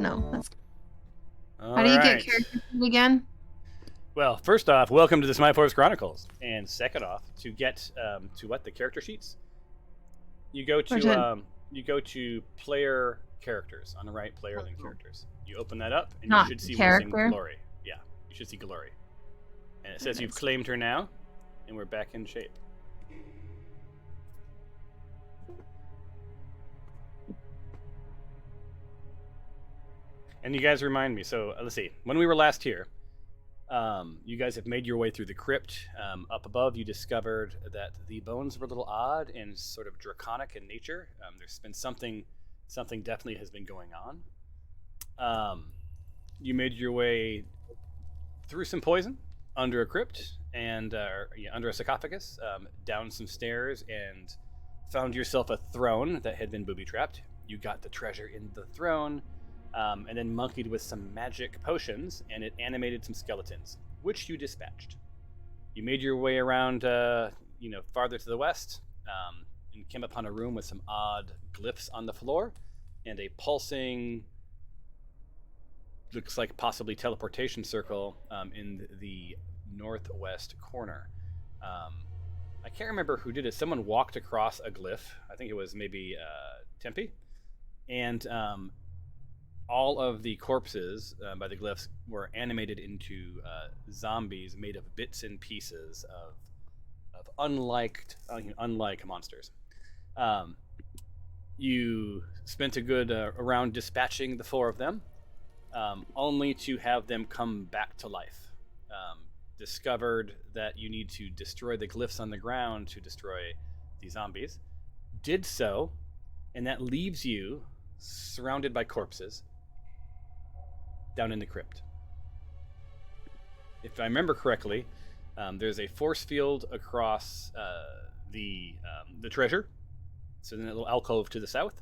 no. That's All how do you right. get character sheet again? Well, first off, welcome to the Smite Chronicles, and second off, to get to what the character sheets, you go to player characters on the right. Player then characters. You open that up, and Not you should see character. one saying Glory. Yeah, you should see Glory, and it says you've claimed her now, and we're back in shape. And you guys remind me. So let's see. When we were last here, you guys have made your way through the crypt. Up above, you discovered that the bones were a little odd and sort of draconic in nature. There's been something definitely has been going on. You made your way through some poison under a crypt and under a sarcophagus, down some stairs, and found yourself a throne that had been booby-trapped. You got the treasure in the throne. And then monkeyed with some magic potions, and it animated some skeletons, which you dispatched. You made your way around, farther to the west, and came upon a room with some odd glyphs on the floor, and a pulsing, looks like possibly teleportation circle in the northwest corner. I can't remember who did it. Someone walked across a glyph. I think it was maybe Tempe, and all of the corpses by the glyphs were animated into zombies made of bits and pieces of unlike monsters. You spent a good round dispatching the 4 of them, only to have them come back to life. Discovered that you need to destroy the glyphs on the ground to destroy the zombies. Did so, and that leaves you surrounded by corpses down in the crypt. If I remember correctly, there's a force field across the treasure, so in a little alcove to the south,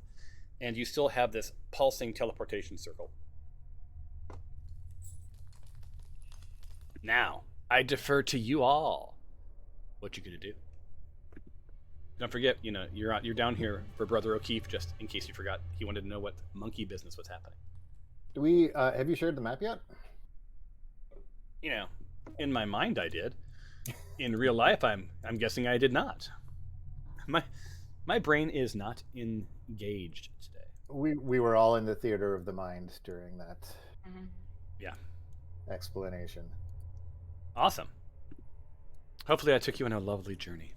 and you still have this pulsing teleportation circle. Now, I defer to you all. What you gonna do? Don't forget, you're down here for Brother O'Keefe, just in case you forgot. He wanted to know what monkey business was happening. Do we have you shared the map yet? In my mind I did. In real life I'm guessing I did not. My brain is not engaged today. We were all in the theater of the mind during that Yeah. explanation. Awesome. Hopefully I took you on a lovely journey.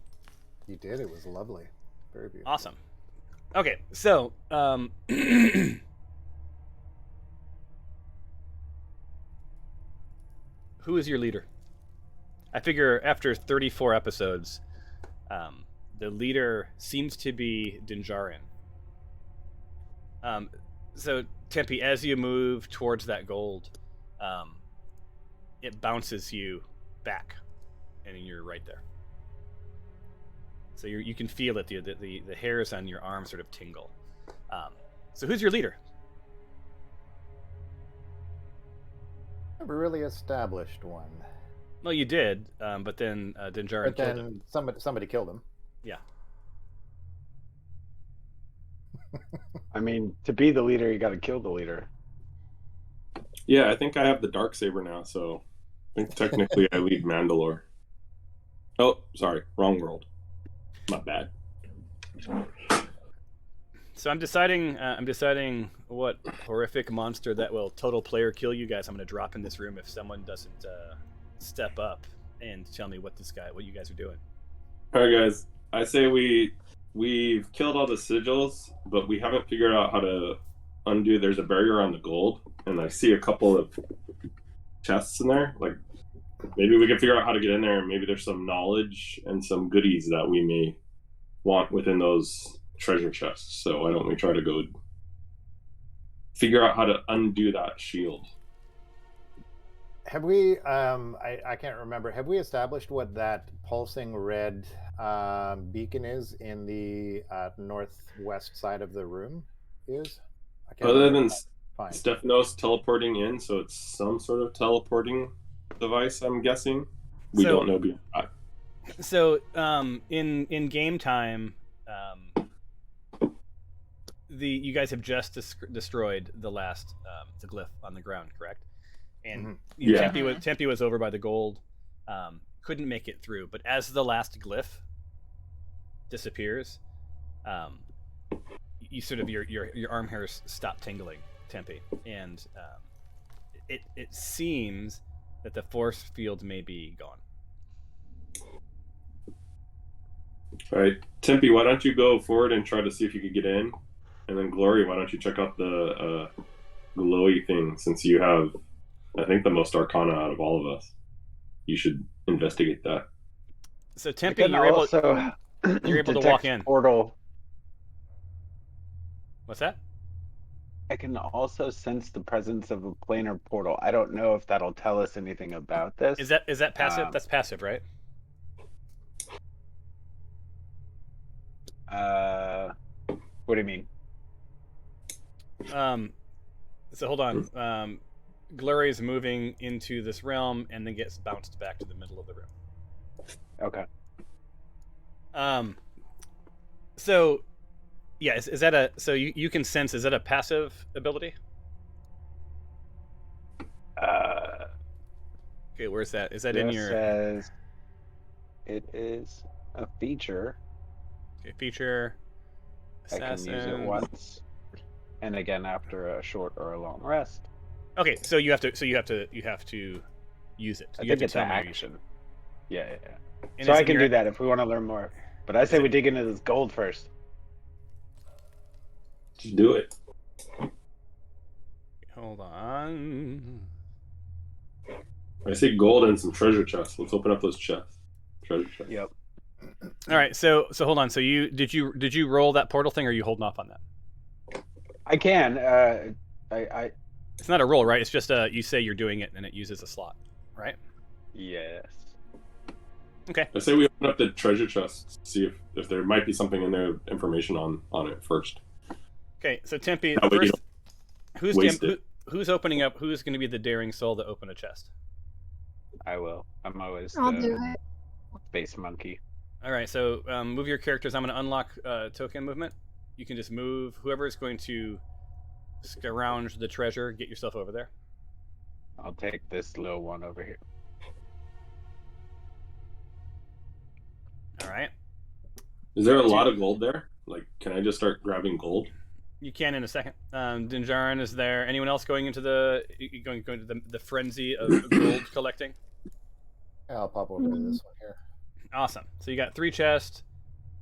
You did. It was lovely. Very beautiful. Awesome. Okay, so who is your leader? I figure after 34 episodes, the leader seems to be Dinjarin. So, Tempe, as you move towards that gold, it bounces you back, and you're right there. So you can feel it. The hairs on your arm sort of tingle. So who's your leader? Never really established one. Well, you did, but then Dinjarin killed him. Somebody killed him. Yeah. I mean, to be the leader, you got to kill the leader. Yeah, I think I have the Darksaber now, so I think technically I lead Mandalore. Oh, sorry, wrong world. My bad. So I'm deciding what horrific monster that will total player kill you guys I'm going to drop in this room if someone doesn't step up and tell me what you guys are doing. All right, guys. I say we've killed all the sigils, but we haven't figured out how to undo. There's a barrier on the gold, and I see a couple of chests in there. Like, maybe we can figure out how to get in there, and maybe there's some knowledge and some goodies that we may want within those treasure chests. So why don't we try to go figure out how to undo that shield? Have we? I can't remember. Have we established what that pulsing red beacon is in the northwest side of the room is? Other than Stephanos teleporting in, so it's some sort of teleporting device, I'm guessing. We don't know beyond that. So in game time, you guys have just destroyed the last the glyph on the ground, correct? And Yeah. Tempe was over by the gold, couldn't make it through. But as the last glyph disappears, you sort of your arm hairs stop tingling, Tempe, and it seems that the force field may be gone. All right, Tempe, why don't you go forward and try to see if you could get in, and then Glory, why don't you check out the glowy thing, since you have, I think, the most Arcana out of all of us. You should investigate that. So Tempe, you're able to walk in. Portal. What's that? I can also sense the presence of a planar portal. I don't know if that'll tell us anything about this. Is that passive? That's passive, right? What do you mean? So hold on. Glory is moving into this realm and then gets bounced back to the middle of the room. Okay. So yeah, is that a, so you can sense, is that a passive ability? Okay, where's that? Is that in your? Says it is a feature. Okay, feature. Assassin. I can use it once, and again after a short or a long rest. Okay, so you have to use it. I think it's an action. Yeah. And so I can do that if we want to learn more. But I say we dig into this gold first. Just do it. Hold on. I see gold and some treasure chests. Let's open up those chests. Treasure chests. Yep. All right, so hold on. So did you roll that portal thing, or are you holding off on that? I can. It's not a roll, right? It's just you say you're doing it, and it uses a slot, right? Yes. Okay. I say we open up the treasure chests, see if there might be something in there, information on it first. Okay, so Tempe, That first, who's opening up? Who's going to be the daring soul to open a chest? I will. I'm always I'll do it. Space monkey. All right, so move your characters. I'm going to unlock token movement. You can just move whoever is going to scrounge the treasure. Get yourself over there. I'll take this little one over here. All right. Is there a lot of gold there? Like, can I just start grabbing gold? You can in a second. Dinjarin is there. Anyone else going into going to the frenzy of gold collecting? Yeah, I'll pop over to this one here. Awesome. So you got 3 chests.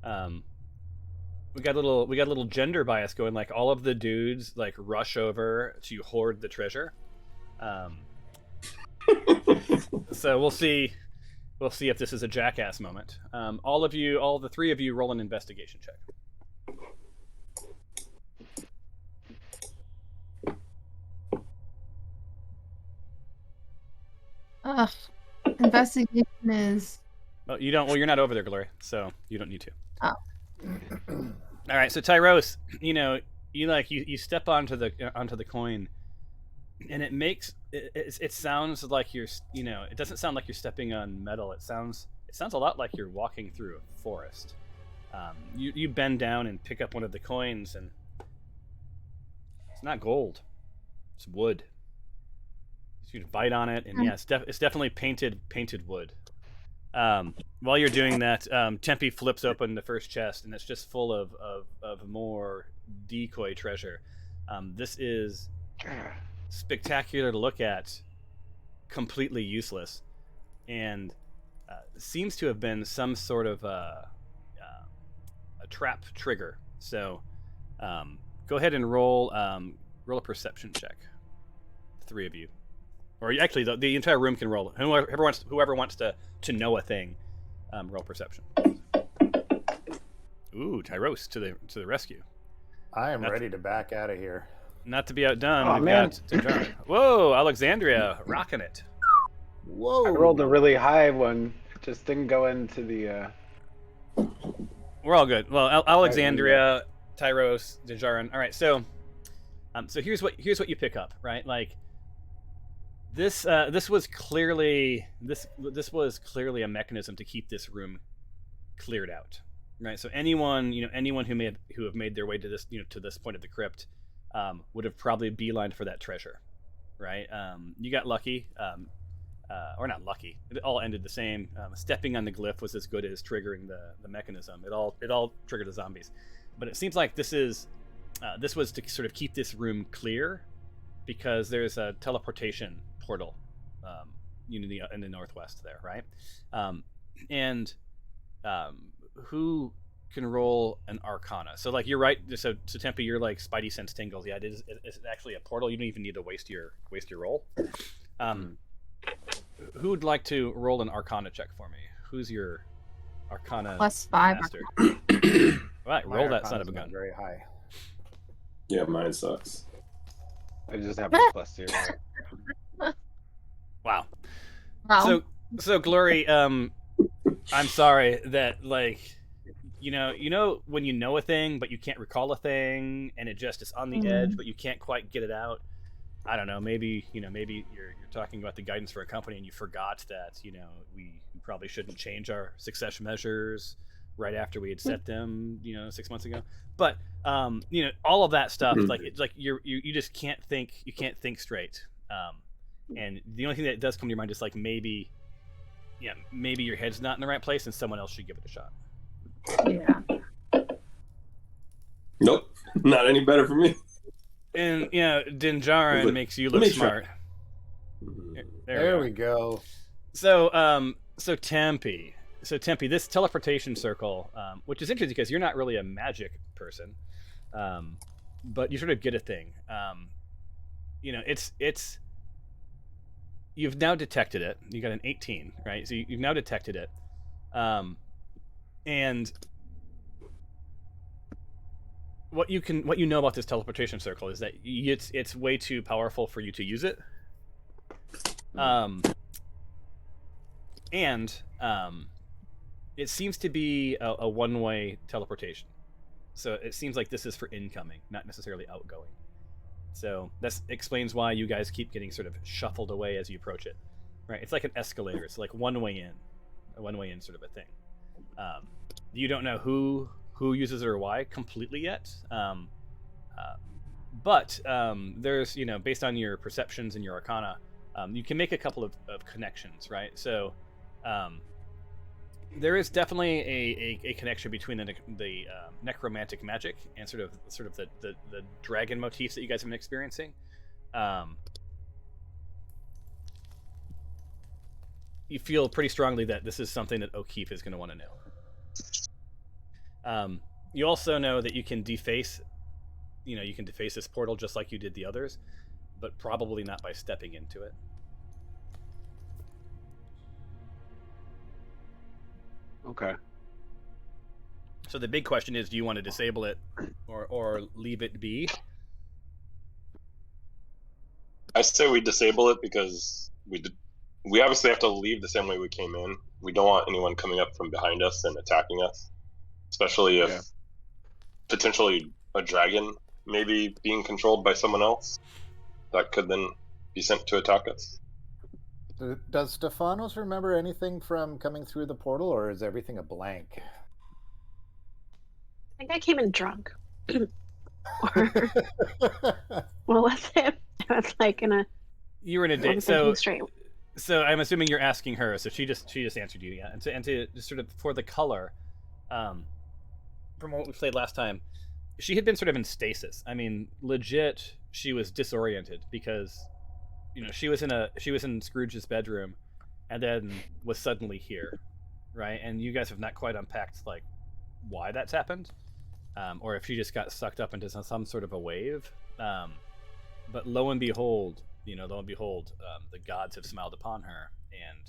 We got a little gender bias going. Like all of the dudes like rush over to hoard the treasure. So we'll see if this is a jackass moment. All the 3 of you, roll an investigation check. Ugh. Investigation is. Oh, you don't. Well, you're not over there, Glory, so you don't need to. Oh. All right. So Tyros, you step onto the coin, and it sounds like you're, it doesn't sound like you're stepping on metal. It sounds a lot like you're walking through a forest. You bend down and pick up one of the coins, and it's not gold. It's wood. So you bite on it, and yeah, it's definitely painted wood. While you're doing that, Tempe flips open the first chest, and it's just full of more decoy treasure. This is spectacular to look at, completely useless, and seems to have been some sort of a trap trigger. So go ahead and roll a perception check. The 3 of you. Or actually, the entire room can roll. Whoever wants to know a thing, roll perception. Ooh, Tyros to the rescue. I am ready to back out of here. Not to be outdone. Oh, man. Whoa, Alexandria, rocking it. Whoa! I rolled a really high one. It just didn't go into the. We're all good. Well, Alexandria, Tyros, Dejarin. All right, so here's what you pick up, right? Like. This was clearly a mechanism to keep this room cleared out, right? So anyone who have made their way to this to this point of the crypt would have probably beelined for that treasure, right? You got lucky, or not lucky. It all ended the same. Stepping on the glyph was as good as triggering the mechanism. It all triggered the zombies, but it seems like this was to sort of keep this room clear, because there's a teleportation portal in the northwest there, right? Who can roll an Arcana? So like you're right. So Tempe, you're like Spidey sense tingles. Yeah, it's actually a portal. You don't even need to waste your roll. Who would like to roll an Arcana check for me? Who's your Arcana +5. master? All right, My roll that Arcana's son of a not gun. very high. Yeah, mine sucks. I just have a +0. Wow. Wow. So Glory, I'm sorry that like you know when you know a thing but you can't recall a thing, and it just is on the edge but you can't quite get it out. I don't know, maybe you're talking about the guidance for a company and you forgot that we probably shouldn't change our success measures right after we had set them 6 months ago. But all of that stuff, like it's like you just can't think straight. And the only thing that does come to your mind is like maybe your head's not in the right place and someone else should give it a shot. Yeah. Nope, not any better for me. And Dinjarin makes you let look me try. smart. There we go. So Tempe, this teleportation circle, which is interesting because you're not really a magic person, but you sort of get a thing. It's you've now detected it. You got an 18, right? So you've now detected it, and what you know about this teleportation circle is that it's way too powerful for you to use it. It seems to be a one-way teleportation. So it seems like this is for incoming, not necessarily outgoing. So that explains why you guys keep getting sort of shuffled away as you approach it. Right? It's like an escalator. It's like one way in sort of a thing. You don't know who uses it or why completely yet. But there's, based on your perceptions and your arcana, you can make a couple of connections, right? So there is definitely a connection between the necromantic magic and sort of the dragon motifs that you guys have been experiencing. You feel pretty strongly that this is something that O'Keefe is going to want to know. You also know that you can deface this portal just like you did the others, but probably not by stepping into it. Okay. So the big question is, do you want to disable it or leave it be? I say we disable it because we obviously have to leave the same way we came in. We don't want anyone coming up from behind us and attacking us, especially if potentially a dragon maybe being controlled by someone else that could then be sent to attack us. Does Stefanos remember anything from coming through the portal, or is everything a blank? I think I came in drunk. Well, that's it. I was like in a. You were in a date, so I'm assuming you're asking her. So she just answered you, yeah. And to just sort of for the color, from what we played last time, she had been sort of in stasis. I mean, legit, she was disoriented because, she was in Scrooge's bedroom, and then was suddenly here, right? And you guys have not quite unpacked like why that's happened, or if she just got sucked up into some sort of a wave. But lo and behold, the gods have smiled upon her and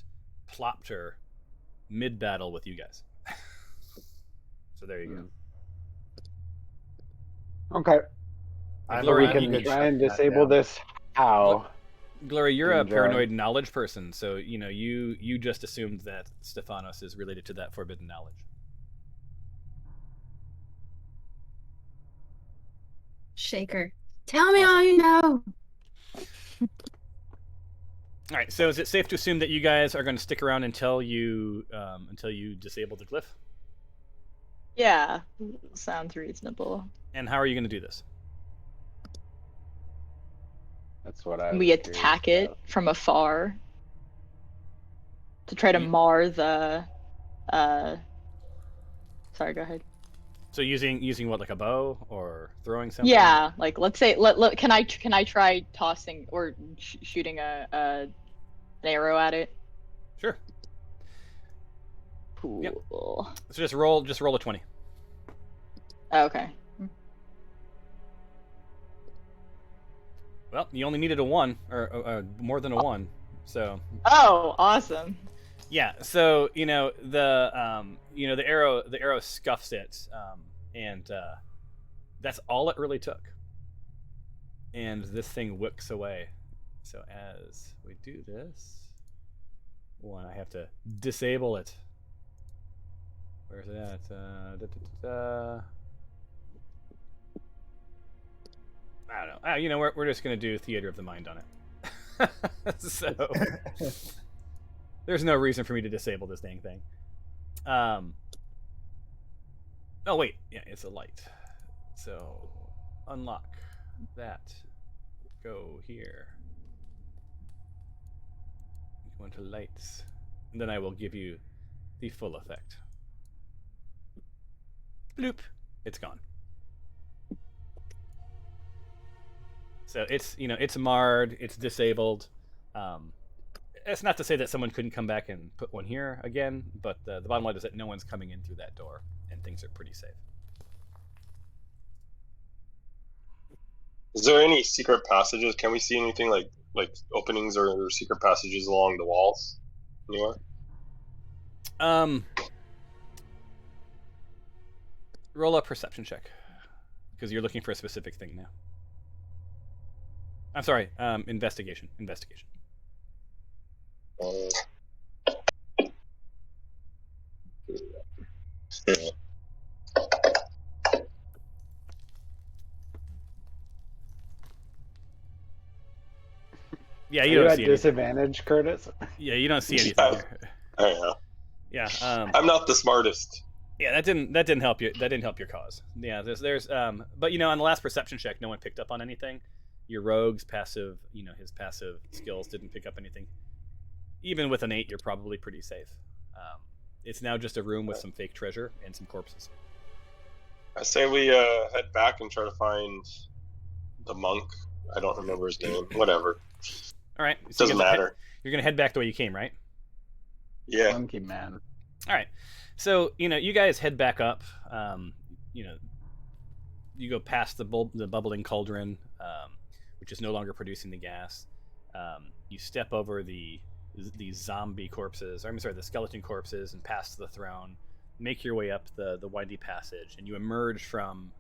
plopped her mid-battle with you guys. So there you go. Okay. Glory, We can try and shut that disable down. this. How? Glory, you're a Enjoy. paranoid knowledge person, so you just assumed that Stefanos is related to that forbidden knowledge. Shaker. Tell me all you know. All right, so is it safe to assume that you guys are going to stick around until you disable the glyph? Yeah, sounds reasonable. And how are you going to do this? That's what I We was curious attack it about. from afar to try to mar the. Sorry, go ahead. So using what, like a bow or throwing something? Yeah, like let's say can I try tossing or shooting an arrow at it? Sure. Cool. Yep. So just roll a 20. Okay. Well, you only needed a 1 or more than a 1. So Oh, awesome. yeah, so the arrow scuffs it, and that's all it really took. And this thing wicks away. So as we do this, I have to disable it. Where's it at? I don't know. We're just gonna do theater of the mind on it. So there's no reason for me to disable this dang thing. Oh wait, yeah, it's a light. So unlock that. Go here. Go into lights, and then I will give you the full effect. Bloop. It's gone. So it's marred, it's disabled. It's not to say that someone couldn't come back and put one here again, but the bottom line is that no one's coming in through that door, and things are pretty safe. Is there any secret passages? Can we see anything like openings or secret passages along the walls anywhere? Roll a perception check, because you're looking for a specific thing now. I'm sorry, investigation. Yeah, you Are don't at see anything. disadvantage, Curtis? Yeah, you don't see anything here. I know. Yeah, I'm not the smartest. yeah, that didn't help you. That didn't help your cause. Yeah, there's but on the last perception check, no one picked up on anything. Your rogue's passive, his passive skills didn't pick up anything. Even with an 8, you're probably pretty safe. It's now just a room with some fake treasure and some corpses. I say we head back and try to find the monk. I don't remember his name. Whatever. All right. So Doesn't matter. You're gonna head back the way you came, right? Yeah. Monkey man. All right. So you guys head back up. You go past the bubbling cauldron, which is no longer producing the gas. You step over the zombie corpses. I'm sorry, the skeleton corpses, and past the throne. Make your way up the windy passage, and you emerge from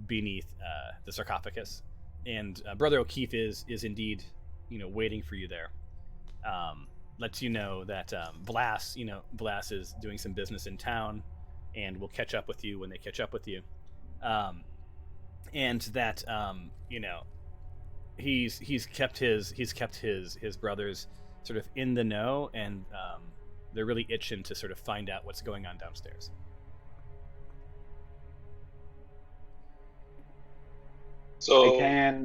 beneath the sarcophagus. And Brother O'Keefe is indeed waiting for you there. Lets you know that Blas is doing some business in town, and will catch up with you when they catch up with you. And that he's kept his brothers sort of in the know, and they're really itching to sort of find out what's going on downstairs. So I can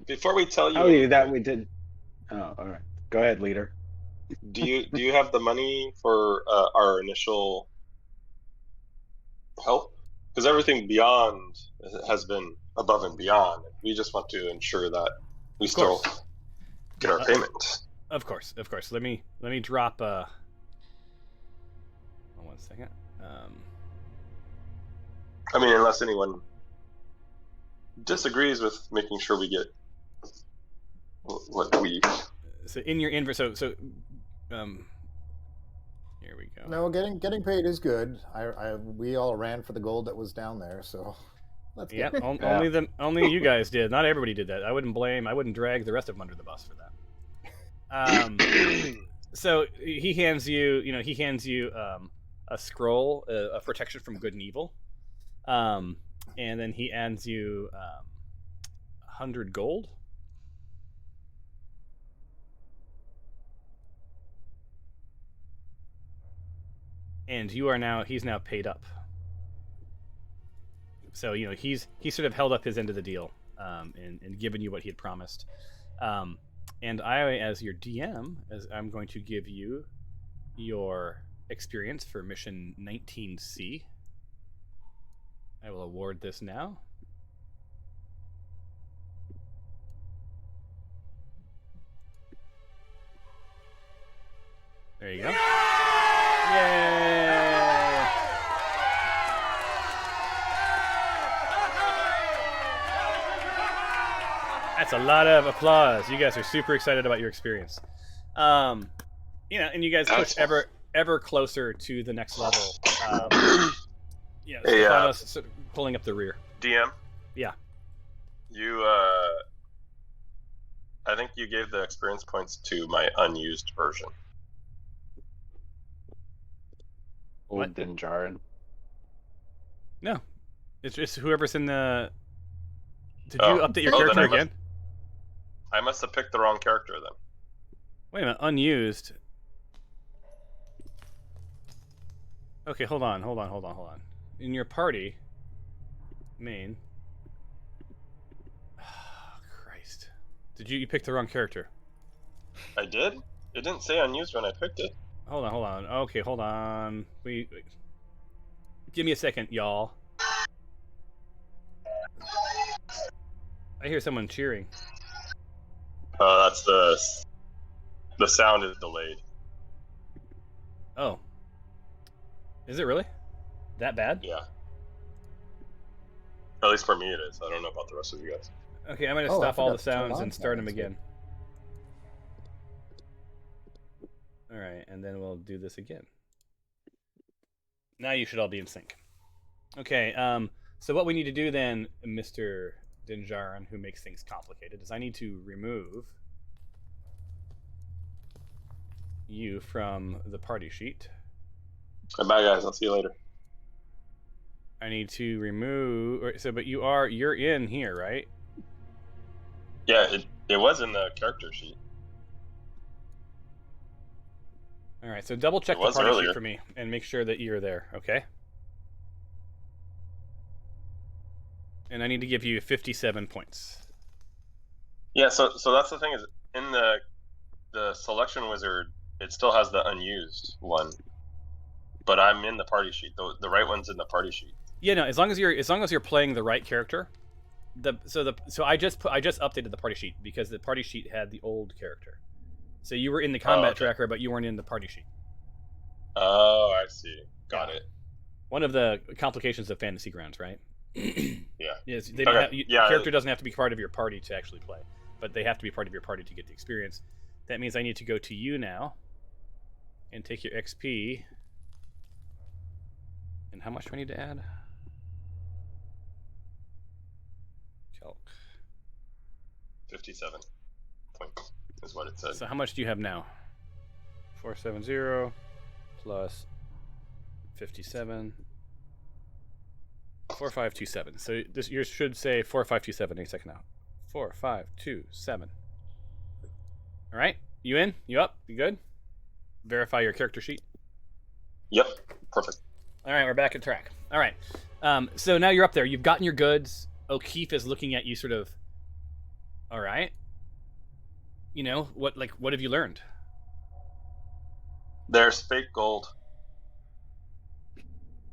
before we tell tell you you that we did. Oh, all right. Go ahead, leader. do you have the money for our initial help? Because everything beyond has been above and beyond. We just want to ensure that we still get our payment. Of course. Let me drop. 1 second. I mean, unless anyone disagrees with making sure we get what we. So in your inverse, so here we go. No, getting paid is good. We all ran for the gold that was down there, so let's get it. Only you guys did. Not everybody did that. I wouldn't drag the rest of them under the bus for that. So he hands you a scroll of protection from good and evil, and then he hands you 100 gold. and he's now paid up. So he sort of held up his end of the deal, and given you what he had promised. And I, as your DM, I'm going to give you your experience for mission 19C. I will award this now. There you go. Yay! That's a lot of applause. You guys are super excited about your experience. And you guys push ever closer to the next level. Stefano's pulling up the rear. DM? Yeah. You, I think you gave the experience points to my unused version. Old Dinjarin. No. It's just whoever's in the... Did you update your character again? I must have picked the wrong character then. Wait a minute, unused. Okay, hold on. In your party, main. Oh, Christ. Did you pick the wrong character? I did? It didn't say unused when I picked it. Hold on. Okay, hold on. Give me a second, y'all. I hear someone cheering. That's the sound is delayed. Oh. Is it really? That bad? Yeah. At least for me it is. I don't know about the rest of you guys. Okay, I'm gonna stop all the sounds and start them again. Alright, and then we'll do this again. Now you should all be in sync. Okay, so what we need to do then, Mr. Dinjarin, who makes things complicated, is I need to remove you from the party sheet. Bye guys, I'll see you later. I need to remove... but you're in here, right? Yeah, it was in the character sheet. Alright, so double check the party sheet for me and make sure that you're there, okay? And I need to give you 57 points. Yeah, so that's the thing is, in the selection wizard, it still has the unused one. But I'm in the party sheet. The right one's in the party sheet. Yeah, no, as long as you're playing the right character. So I just updated the party sheet because the party sheet had the old character. So you were in the combat tracker, but you weren't in the party sheet. Oh, I see. Got it. One of the complications of Fantasy Grounds, right? Yeah. Is they don't have, character doesn't have to be part of your party to actually play, but they have to be part of your party to get the experience. That means I need to go to you now and take your XP. And how much do I need to add? Calc. 57 points is what it said. So how much do you have now? 470 plus 57. 4527. So yours should say 4527 any second now. 4527. All right, you in? You up? You good? Verify your character sheet. Yep, perfect. All right, we're back on track. All right, so now you're up there. You've gotten your goods. O'Keefe is looking at you, sort of. All right. What have you learned? There's fake gold.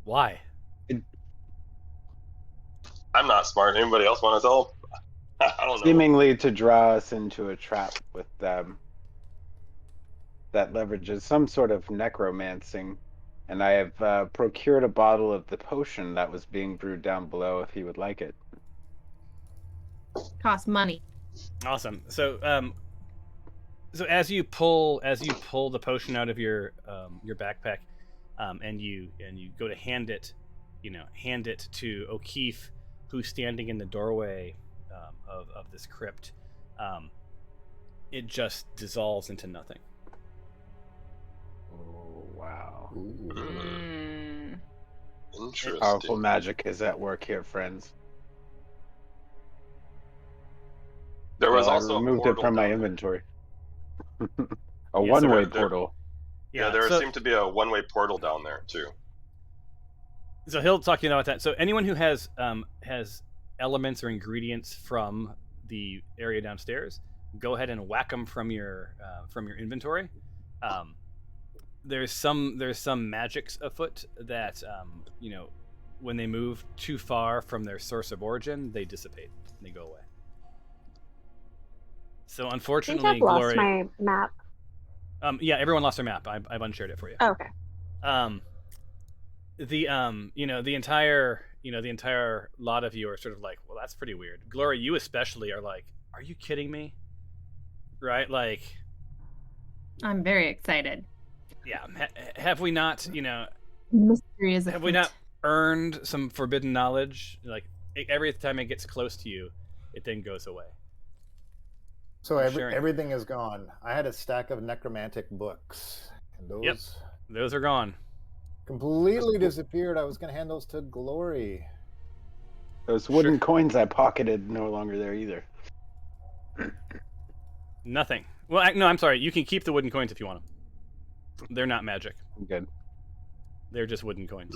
Why? I'm not smart. Anybody else want to tell them? I don't know. Seemingly to draw us into a trap with them that leverages some sort of necromancing. And I have procured a bottle of the potion that was being brewed down below if he would like it. Costs money. Awesome. So as you pull the potion out of your backpack, and you go to hand it to O'Keefe, who's standing in the doorway of this crypt, it just dissolves into nothing. Oh, wow. Interesting. Powerful magic is at work here, friends. There was I also removed a it portal from my down inventory. A one-way portal. Yeah, there seemed to be a one-way portal down there too. So he'll talk to you about that. So anyone who has elements or ingredients from the area downstairs, go ahead and whack them from your inventory. There's some magics afoot that when they move too far from their source of origin, they dissipate and they go away. So unfortunately, I think I've lost my map. Yeah, everyone lost their map. I've unshared it for you. Oh, okay. The entire lot of you are sort of like, well, that's pretty weird. Glory, you especially are like, are you kidding me? Right? Like, I'm very excited. Yeah. Have we not, mystery is have we not earned some forbidden knowledge? Like, every time it gets close to you, it then goes away. So everything is gone. I had a stack of necromantic books, and those are gone. Completely disappeared. I was going to hand those to Glory. Those wooden coins I pocketed no longer there either. Nothing. Well, no, I'm sorry. You can keep the wooden coins if you want them. They're not magic. I'm good. They're just wooden coins.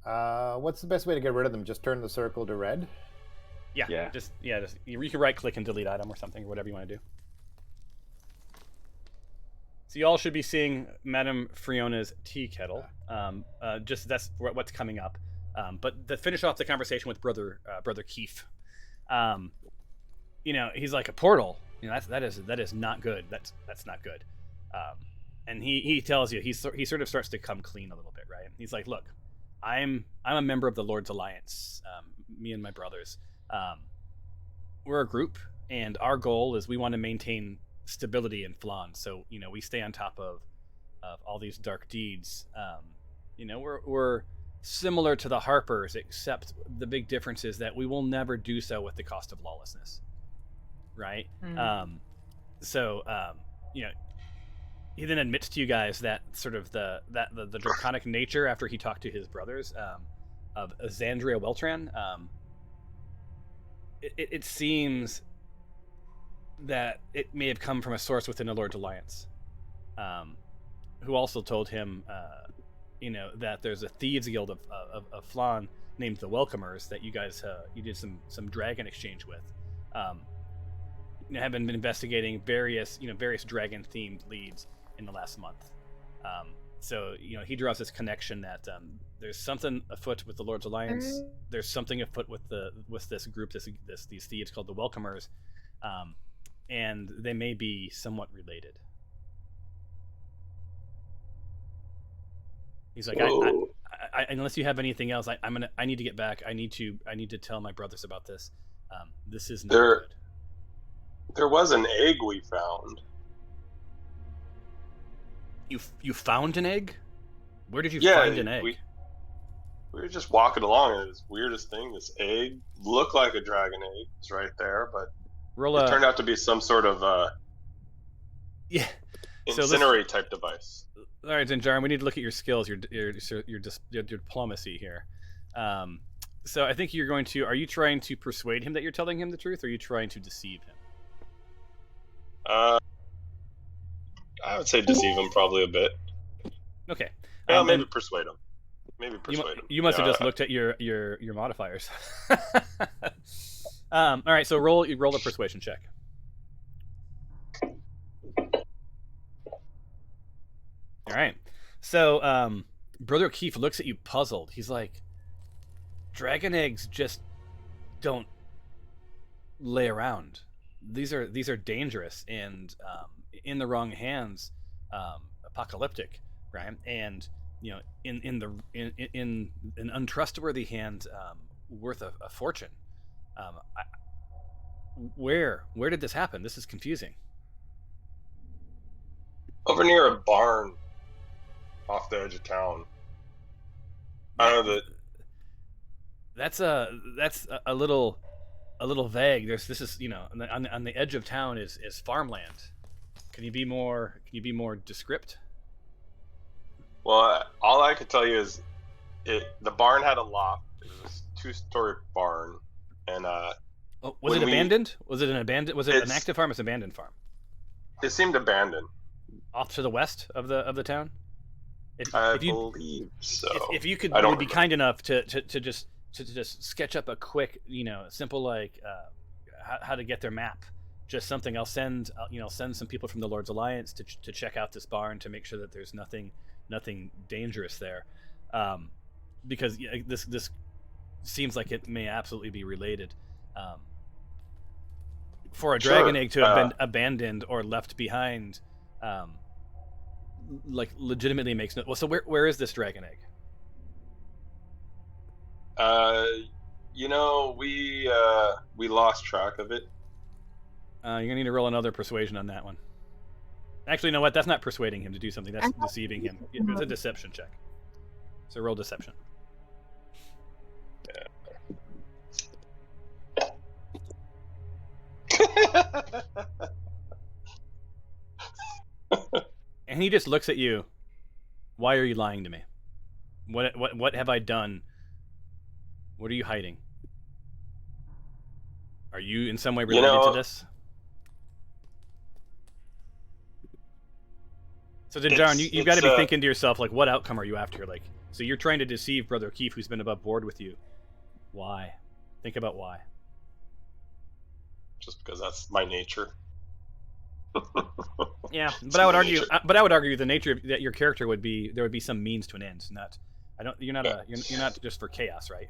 What's the best way to get rid of them? Just turn the circle to red? Yeah. Just you can right click and delete item or something, or whatever you want to do. So you all should be seeing Madame Friona's tea kettle. Just that's what's coming up. But to finish off the conversation with Brother Keefe, he's like, a portal. That is not good. That's not good. And he tells you he sort of starts to come clean a little bit, right? He's like, look, I'm a member of the Lord's Alliance. Me and my brothers, we're a group, and our goal is we want to maintain stability in Phlan. So we stay on top of all these dark deeds. We're similar to the Harpers, except the big difference is that we will never do so with the cost of lawlessness, right? He then admits to you guys that sort of the draconic nature after he talked to his brothers of Xandria Weltran. It seems that it may have come from a source within the Lord's Alliance, who also told him, that there's a thieves guild of Phlan named the Welcomers that you guys you did some dragon exchange with. Have been investigating various dragon themed leads in the last month. So he draws this connection that there's something afoot with the Lord's Alliance. There's something afoot with this group, these thieves called the Welcomers, and they may be somewhat related. He's like, I unless you have anything else, I need to get back. I need to tell my brothers about this. This is not good. There was an egg we found. You found an egg? Where did you find an egg? We were just walking along, and this weirdest thing, this egg looked like a dragon egg. It's right there, but it turned out to be some sort of incinerate type device. All right, Zinjarin, we need to look at your skills, your diplomacy here. So I think you're going to. Are you trying to persuade him that you're telling him the truth, or are you trying to deceive him? I would say deceive him probably a bit. Okay. Maybe persuade him. Maybe persuade him. You must have just looked at your modifiers. All right, so roll a persuasion check. All right. So Brother Keefe looks at you puzzled. He's like, dragon eggs just don't lay around. These are dangerous and in the wrong hands, apocalyptic, right? And in an untrustworthy hand, worth a fortune. Where did this happen? This is confusing. Over near a barn, off the edge of town. I don't know that. That's a little vague. This is on the edge of town is farmland. Can you be more descript? Well, all I could tell you is the barn had a loft. It was a 2-story barn, and was it abandoned? Was it an abandoned? Was it an active farm? Or an abandoned farm? It seemed abandoned. Off to the west of the town. I believe so. If you could I don't really be remember. kind enough to just sketch up a quick, simple like how to get their map. Just something. I'll send send some people from the Lord's Alliance to check out this barn to make sure that there's nothing dangerous there, because this seems like it may absolutely be related. For a dragon egg to have been abandoned or left behind, like legitimately makes no. Well, so where is this dragon egg? We lost track of it. You're gonna need to roll another persuasion on that one. Actually, you know what? That's not persuading him to do something. That's deceiving him. It's a deception check. So roll deception. And he just looks at you. Why are you lying to me? What have I done? What are you hiding? Are you in some way related to this? So Dinjarin, you've got to be thinking to yourself, like, what outcome are you after? Like, so you're trying to deceive Brother O'Keefe, who's been above board with you. Why? Think about why. Just because that's my nature. Yeah, but I would argue. But I would argue the nature of that your character would be there would be some means to an end. Not, I don't. You're not you're not just for chaos, right?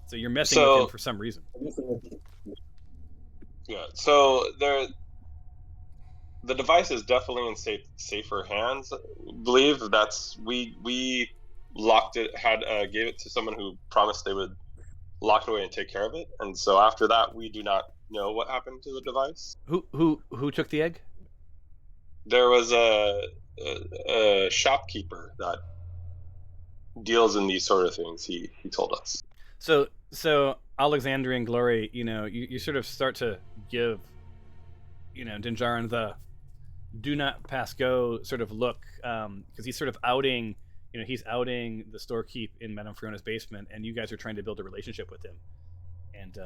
So you're messing with him for some reason. Yeah. So the device is definitely in safer hands. I believe that's we locked it. Gave it to someone who promised they would lock it away and take care of it. And so after that, we do not know what happened to the device. Who took the egg? There was a shopkeeper that deals in these sort of things. He told us. So Alexandrian Glory, you sort of start to give, Dinjarin the do not pass go sort of look, because he's sort of outing, he's outing the storekeep in Madame Fiona's basement, and you guys are trying to build a relationship with him, and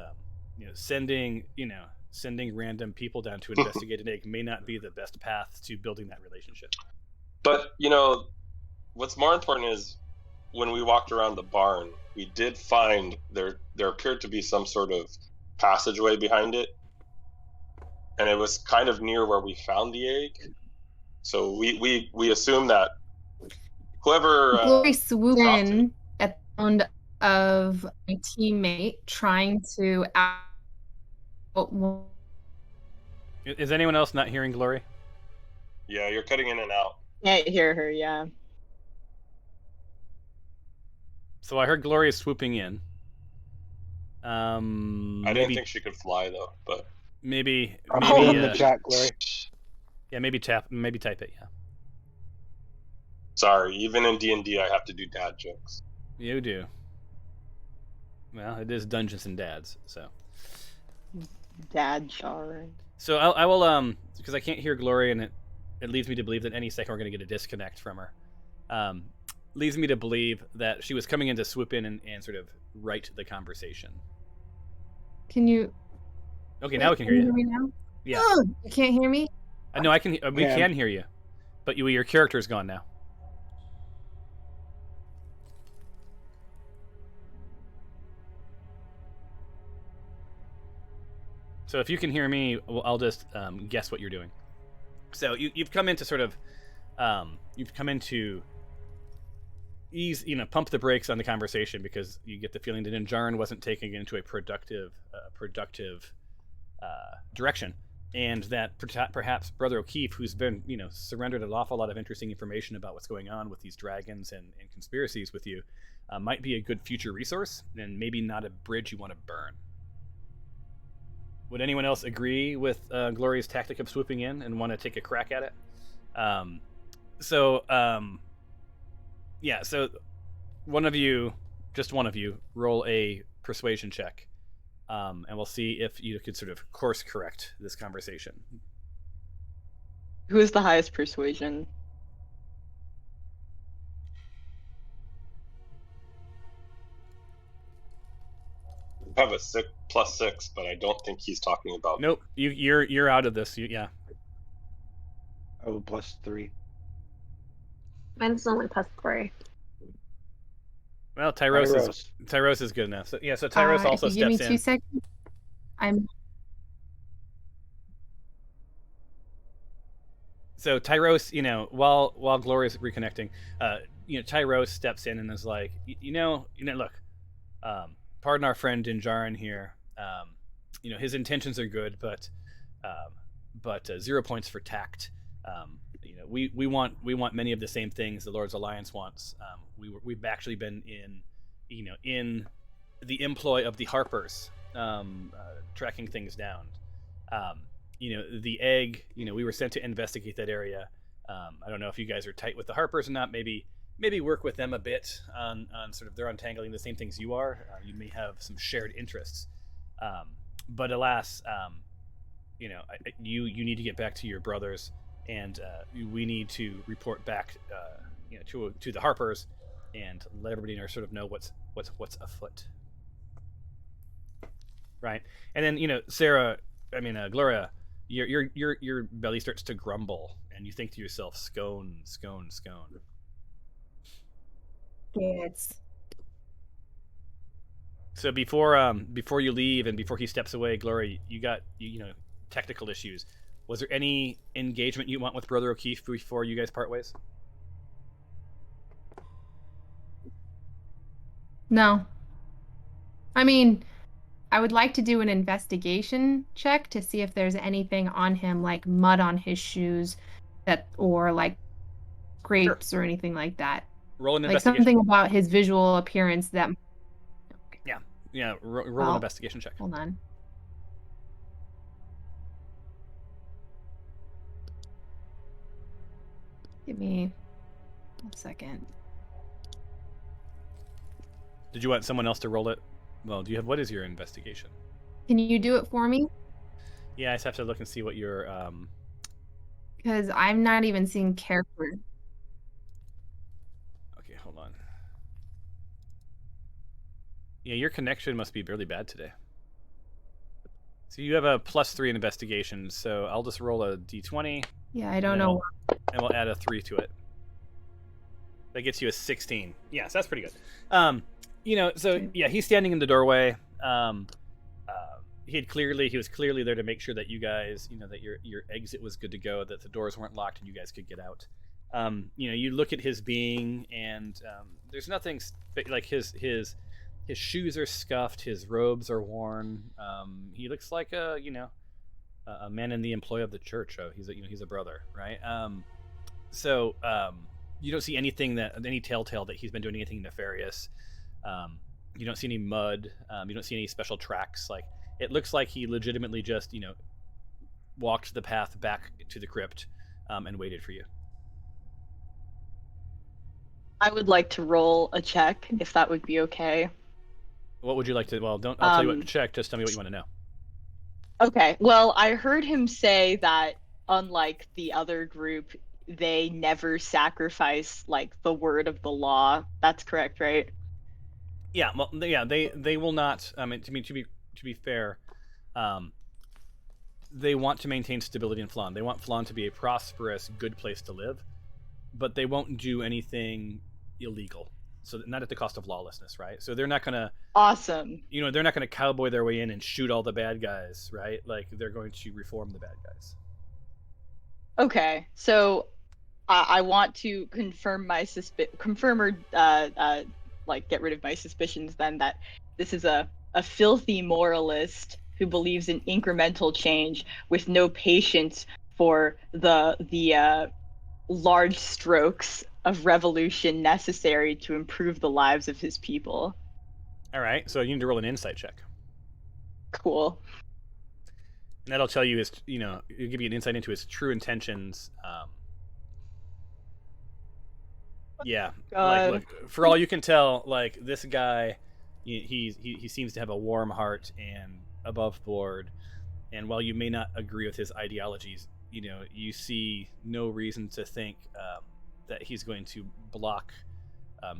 sending random people down to investigate an egg may not be the best path to building that relationship. But what's more important is when we walked around the barn, we did find there appeared to be some sort of passageway behind it, and it was kind of near where we found the egg. So we assume that whoever Glory swooped in at the sound of my teammate trying to Is anyone else not hearing Glory? Yeah, you're cutting in and out. Can't hear her, yeah. So I heard Glory is swooping in. I didn't think she could fly though, but maybe in the chat, Glory. Yeah, maybe type it. Yeah. Sorry, even in D&D, I have to do dad jokes. You do. Well, it is Dungeons and Dads, so. Dad jar. So I will because I can't hear Glory, and it leads me to believe that any second we're going to get a disconnect from her. Leads me to believe that she was coming in to swoop in and sort of right the conversation. Can you? Okay, now we can hear you. Hear me now? Yeah. Oh, you can't hear me? No, I can. We can hear you, but your character's gone now. So if you can hear me, I'll just guess what you're doing. So you've come in to sort of, ease, pump the brakes on the conversation, because you get the feeling that Dinjarin wasn't taking it into a productive direction, and that perhaps Brother O'Keefe, who's been, surrendered an awful lot of interesting information about what's going on with these dragons and conspiracies with you, might be a good future resource, and maybe not a bridge you want to burn. Would anyone else agree with Glory's tactic of swooping in and want to take a crack at it? So one of you, roll a persuasion check, and we'll see if you could sort of course correct this conversation. Who is the highest persuasion? I have a +6, but I don't think he's talking about. Nope, you're out of this. Yeah. Oh, +3. Mine's only +3. Well, Tyros is good enough. So yeah, so Tyros also if you give me steps 2 in. seconds, I'm So Tyros, while Gloria's reconnecting, Tyros steps in and is like, look, pardon our friend Dinjarin here. His intentions are good, but 0 points for tact. We want many of the same things the Lord's Alliance wants. We've actually been in the employ of the Harpers, tracking things down. The egg. We were sent to investigate that area. I don't know if you guys are tight with the Harpers or not. Maybe work with them a bit on sort of they're untangling the same things you are. You may have some shared interests. But alas, you need to get back to your brothers, and we need to report back, to the Harpers, and let everybody know what's afoot. Right, and then Gloria, your belly starts to grumble, and you think to yourself, scone. It's So before you leave and before he steps away, Gloria, you got technical issues. Was there any engagement you want with Brother O'Keefe before you guys part ways? No. I mean, I would like to do an investigation check to see if there's anything on him, like mud on his shoes, or like grapes or anything like that. Roll an Like investigation. something about his visual appearance that. Yeah. Roll an investigation check. Hold on. Give me a second. Did you want someone else to roll it? Well, what is your investigation? Can you do it for me? Yeah, I just have to look and see what your Because I'm not even seeing character. Okay, hold on. Yeah, your connection must be really bad today. So you have a +3 in investigation, so I'll just roll a d20. Yeah, I don't know. And we'll add a 3 to it. That gets you a 16. Yeah, so that's pretty good. Yeah, he's standing in the doorway. He was clearly there to make sure that you guys, that your exit was good to go, that the doors weren't locked and you guys could get out. You look at his being, and there's nothing like his shoes are scuffed, his robes are worn. He looks like a man in the employ of the church. He's a brother, right? You don't see any telltale that he's been doing anything nefarious. You don't see any mud. You don't see any special tracks. Like, it looks like he legitimately just walked the path back to the crypt and waited for you. I would like to roll a check, if that would be okay. What would you like to? Well, I'll tell you what to check. Just tell me what you want to know. Okay. Well, I heard him say that unlike the other group, they never sacrifice like the word of the law. That's correct, right? Yeah. Well, yeah. They will not. I mean, to be fair, they want to maintain stability in Phlan. They want Phlan to be a prosperous, good place to live, but they won't do anything illegal. So not at the cost of lawlessness, right? So they're not gonna. Awesome. They're not gonna cowboy their way in and shoot all the bad guys, right? Like, they're going to reform the bad guys. Okay, so I want to confirm get rid of my suspicions then that this is a filthy moralist who believes in incremental change with no patience for the large strokes of revolution necessary to improve the lives of his people. All right, so you need to roll an insight check. Cool. And that'll tell you it'll give you an insight into his true intentions. Yeah, God. Look, for all you can tell, like, this guy, he seems to have a warm heart and above board. And while you may not agree with his ideologies, you see no reason to think that he's going to block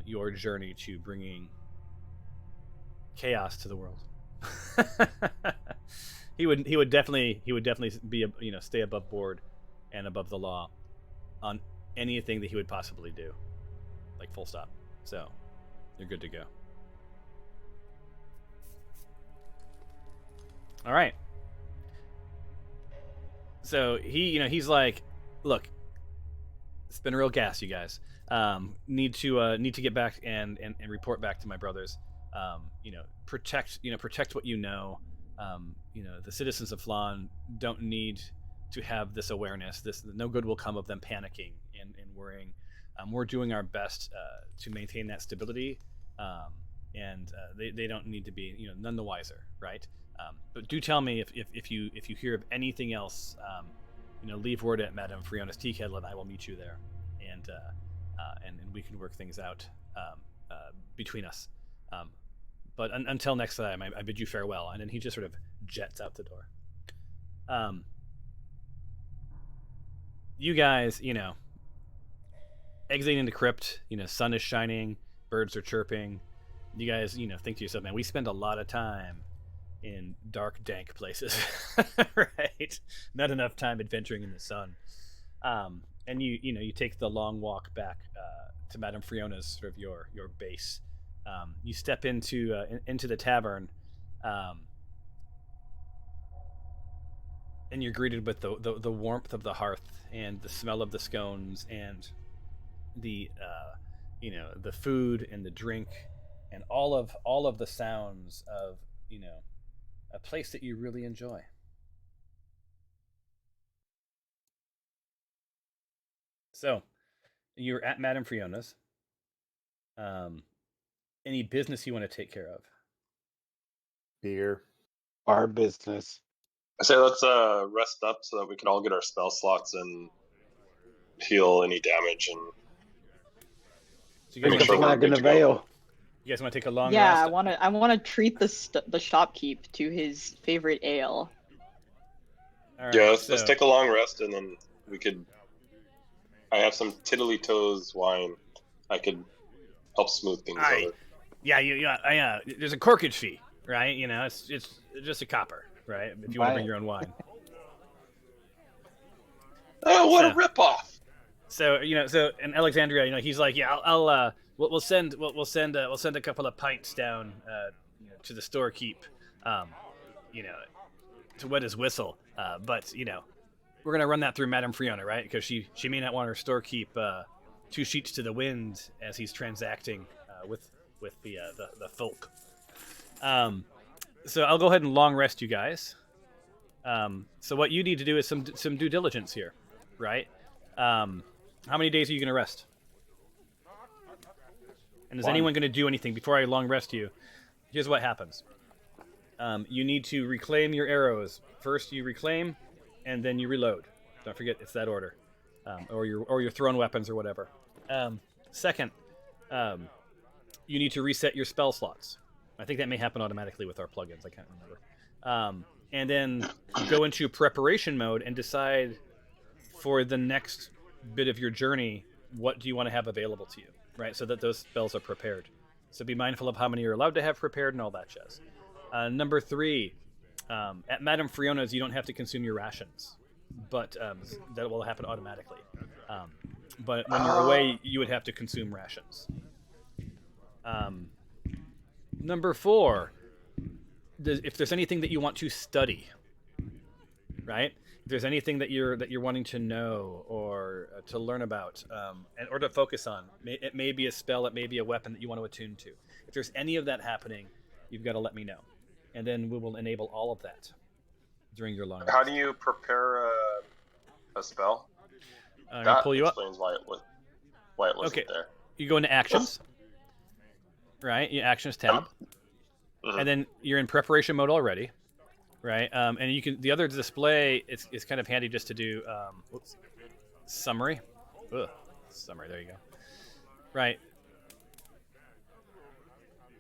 your journey to bringing chaos to the world. He would definitely be stay above board and above the law. on anything that he would possibly do. Like, full stop. So, you're good to go. All right. So he's like, look, it's been a real gas, you guys. Need to get back and report back to my brothers. Protect what you know. The citizens of Phlan don't need to have this awareness. No good will come of them panicking and worrying. We're doing our best to maintain that stability, and they don't need to be none the wiser, right? But do tell me if you hear of anything else. Leave word at Madame Fiona's tea kettle, and I will meet you there, and we can work things out between us. But until next time, I bid you farewell. And then he just sort of jets out the door. You guys, exiting the crypt. Sun is shining, birds are chirping. You guys, think to yourself, man, we spend a lot of time in dark, dank places, right? Not enough time adventuring in the sun. And you take the long walk back to Madame Fiona's sort of your base. You step into the tavern, and you're greeted with the warmth of the hearth and the smell of the scones and the the food and the drink and all of the sounds of a place that you really enjoy. So, you're at Madame Fiona's. Any business you want to take care of? Beer. Our business. I say let's rest up so that we can all get our spell slots and heal any damage and So you guys make sure we're flag in good the to go. veil. You guys want to take a long Yeah, rest? I want to treat the shopkeep to his favorite ale. All right, Yeah, let's take a long rest, and then we could. I have some Tiddly Toes wine. I could help smooth things over. Yeah, there's a corkage fee, right? It's just a copper, right? If you want to bring your own wine. Oh, what a ripoff! So in Alexandria, he's like, yeah, we'll send a couple of pints down, to the storekeep, to wet his whistle. But we're gonna run that through Madame Fiona, right? Because she may not want her storekeep two sheets to the wind as he's transacting with the folk. So I'll go ahead and long rest you guys. So what you need to do is some due diligence here, right? How many days are you going to rest? And is anyone going to do anything before I long rest you? Here's what happens. You need to reclaim your arrows. First you reclaim, and then you reload. Don't forget, it's that order. Or your thrown weapons or whatever. Second, you need to reset your spell slots. I think that may happen automatically with our plugins. I can't remember. And then go into preparation mode and decide for the next bit of your journey, what do you want to have available to you, right? So that those spells are prepared. So be mindful of how many you're allowed to have prepared and all that jazz. Number 3, at Madame Fiona's, you don't have to consume your rations, but that will happen automatically. But when you're away, you would have to consume rations. Number 4, if there's anything that you want to study, right? If there's anything that you're wanting to know or to learn about, or to focus on, it may be a spell, it may be a weapon that you want to attune to. If there's any of that happening, you've got to let me know, and then we will enable all of that during your long rest. How do you prepare a spell? That pull you explains up. why it wasn't there. You go into actions, right? Your actions tab, and then you're in preparation mode already. Right, and you can. The other display is kind of handy just to do summary. Summary. There you go. Right.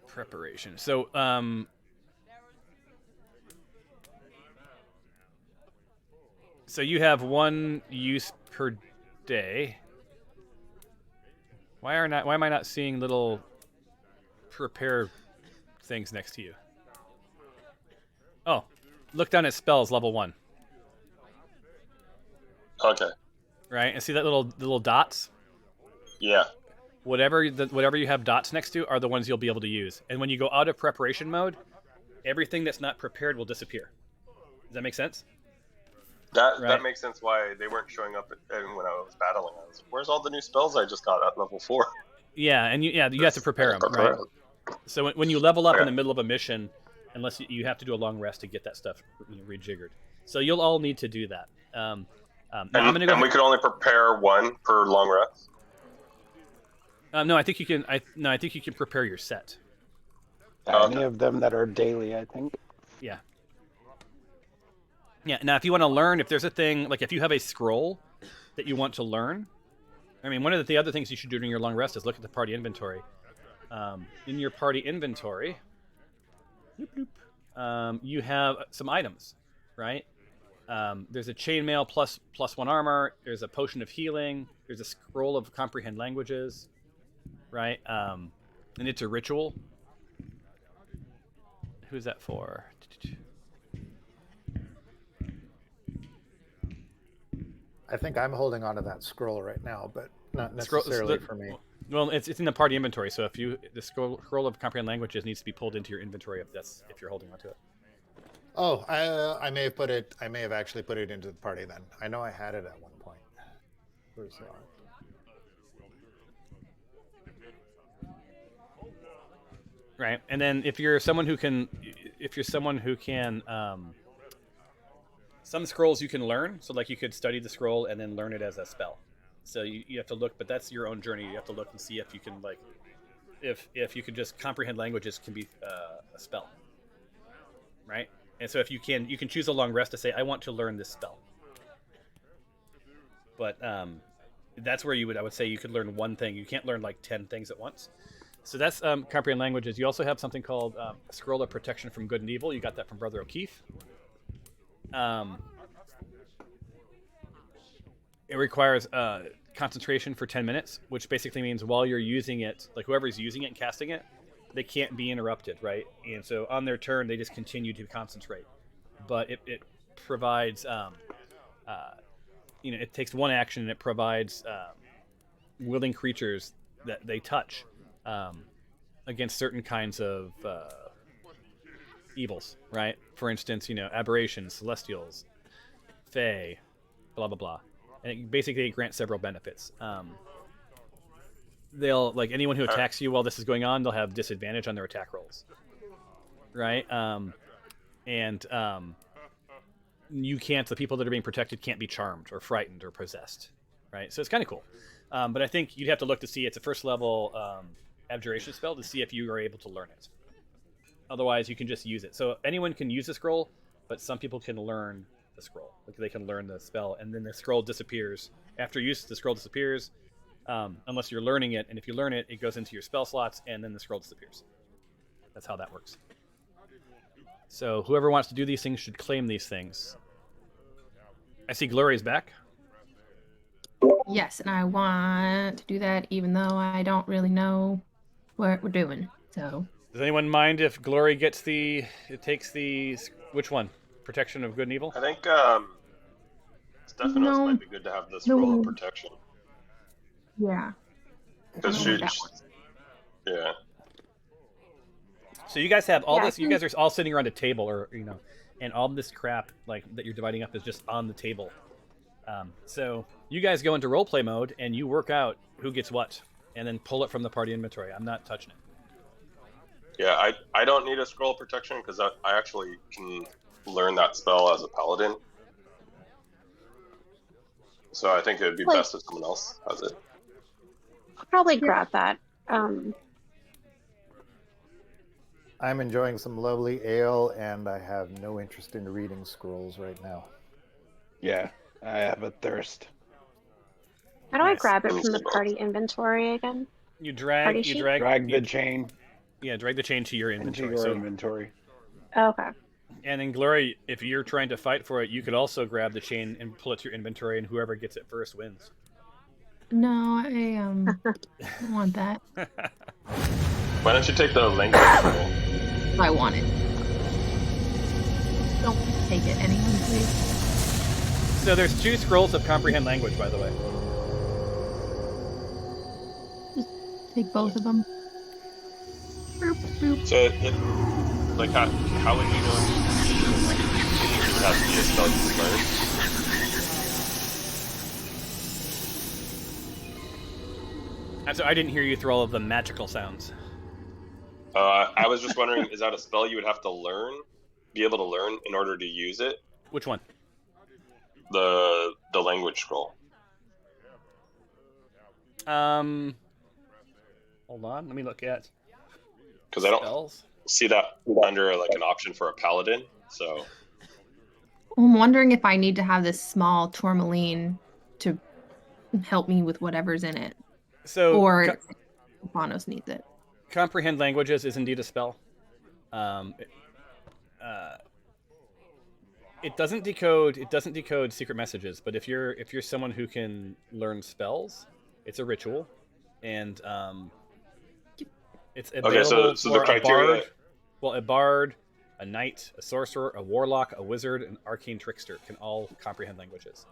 Preparation. So so you have 1 use per day. Why am I not seeing little prepare things next to you? Oh. Look down at spells, level 1. Okay. right? And see that the little dots? Yeah. Whatever you have dots next to are the ones you'll be able to use. And when you go out of preparation mode, everything that's not prepared will disappear. Does that make sense? That makes sense why they weren't showing up when I was battling. I was like, where's all the new spells I just got at level 4? Yeah, and you have to prepare them, right? So when you level up in the middle of a mission, unless you have to do a long rest to get that stuff rejiggered. So you'll all need to do that. Now I'm gonna go. And we could only prepare one per long rest. No, I think you can. I think you can prepare your set. Any of them that are daily, I think. Yeah. Yeah. Now, if you want to learn, if there's a thing like if you have a scroll that you want to learn, I mean, one of the other things you should do during your long rest is look at the party inventory. In your party inventory, you have some items, right? There's a chainmail plus 1 armor. There's a potion of healing. There's a scroll of comprehend languages, right? And it's a ritual. Who's that for? I think I'm holding on to that scroll right now, but not necessarily for me. Well, it's in the party inventory. So if the scroll of comprehend languages needs to be pulled into your inventory if you're holding onto it. Oh, I may have I may have actually put it into the party then. I know I had it at one point. Where's that? Right, and then if you're someone who can, some scrolls you can learn. So like you could study the scroll and then learn it as a spell. So you have to look, but that's your own journey. You have to look and see if you can if you could just comprehend languages can be a spell, right? And so if you can choose a long rest to say I want to learn this spell. But that's where I would say you could learn one thing. You can't learn like 10 things at once. So that's comprehend languages. You also have something called Scroll of Protection from Good and Evil. You got that from Brother O'Keefe. It requires concentration for 10 minutes, which basically means while you're using it, like whoever's using it and casting it, they can't be interrupted, right? And so on their turn, they just continue to concentrate. But it provides, it takes one action and it provides willing creatures that they touch against certain kinds of evils, right? For instance, aberrations, celestials, fae, blah, blah, blah. And it basically grants several benefits. They'll, like, anyone who attacks you while this is going on, they'll have disadvantage on their attack rolls, right? The people that are being protected can't be charmed or frightened or possessed, right? So it's kind of cool. But I think you'd have to look to see it's a first level abjuration spell to see if you are able to learn it. Otherwise, you can just use it. So anyone can use the scroll, but some people can learn the scroll. Like they can learn the spell, and then the scroll disappears. After use, the scroll disappears, unless you're learning it. And if you learn it, it goes into your spell slots, and then the scroll disappears. That's how that works. So whoever wants to do these things should claim these things. I see Glory's back. Yes, and I want to do that even though I don't really know what we're doing. So does anyone mind if Glory takes which one? Protection of good and evil? I think Stephanos might be good to have this role of protection. Yeah. Because yeah. So you guys have all this. You guys are all sitting around a table, and all this crap like that you're dividing up is just on the table. So you guys go into roleplay mode and you work out who gets what, and then pull it from the party inventory. I'm not touching it. Yeah, I don't need a scroll of protection because I actually can learn that spell as a paladin. So I think it would be best if someone else has it. I'll probably grab that. I'm enjoying some lovely ale, and I have no interest in reading scrolls right now. Yeah, I have a thirst. How do I grab it from the party inventory again? You drag the chain. Yeah, drag the chain to your inventory. Inventory. Okay. And then Glory, if you're trying to fight for it, you could also grab the chain and pull it to your inventory, and whoever gets it first wins. No, I don't want that. Why don't you take the language scroll? I want it. Don't take it, anyone, please. So there's 2 scrolls of comprehend language, by the way. Take both of them. Boop, boop. So, like, how would you know if you use it? Like, it would have to be a spell you learn. I'm sorry, I didn't hear you through all of the magical sounds. I was just wondering, is that a spell you would have to learn, be able to learn in order to use it? Which one? The language scroll. Hold on, let me look at. Because I don't spells. see that under like an option for a paladin. So I'm wondering if I need to have this small tourmaline to help me with whatever's in it. So, or Bonos needs it. Comprehend languages is indeed a spell. It doesn't decode. It doesn't decode secret messages. But if you're someone who can learn spells, it's a ritual, and it's available okay. So for the criteria. a bard, a knight, a sorcerer, a warlock, a wizard, an arcane trickster can all comprehend languages.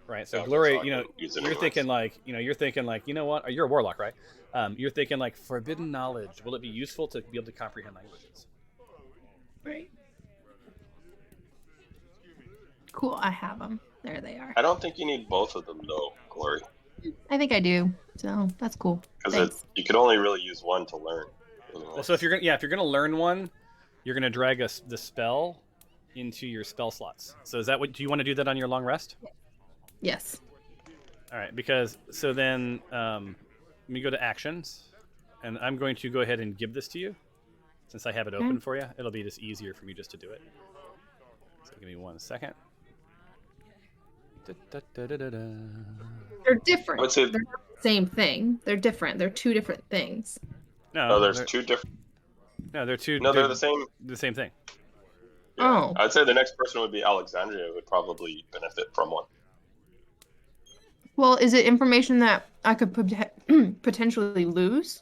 Right. So Glory, you're thinking like, you know what? You're a warlock, right? You're thinking like forbidden knowledge. Will it be useful to be able to comprehend languages? Right. Cool. I have them. There they are. I don't think you need both of them though, Glory. I think I do. So that's cool. Because you can only really use one to learn. Anyway. Well, so if you're gonna learn one, you're gonna drag the spell into your spell slots. So is that what? Do you want to do that on your long rest? Yes. All right. Because so then let me go to actions, and I'm going to go ahead and give this to you, since I have it open for you. It'll be just easier for me just to do it. So give me 1 second. They're different. They're not the same thing. They're different. They're 2 different things. No, there's 2 different. No, they're 2. No, they're the same. The same thing. Yeah. Oh. I'd say the next person would be Alexandria, who would probably benefit from one. Well, is it information that I could potentially lose?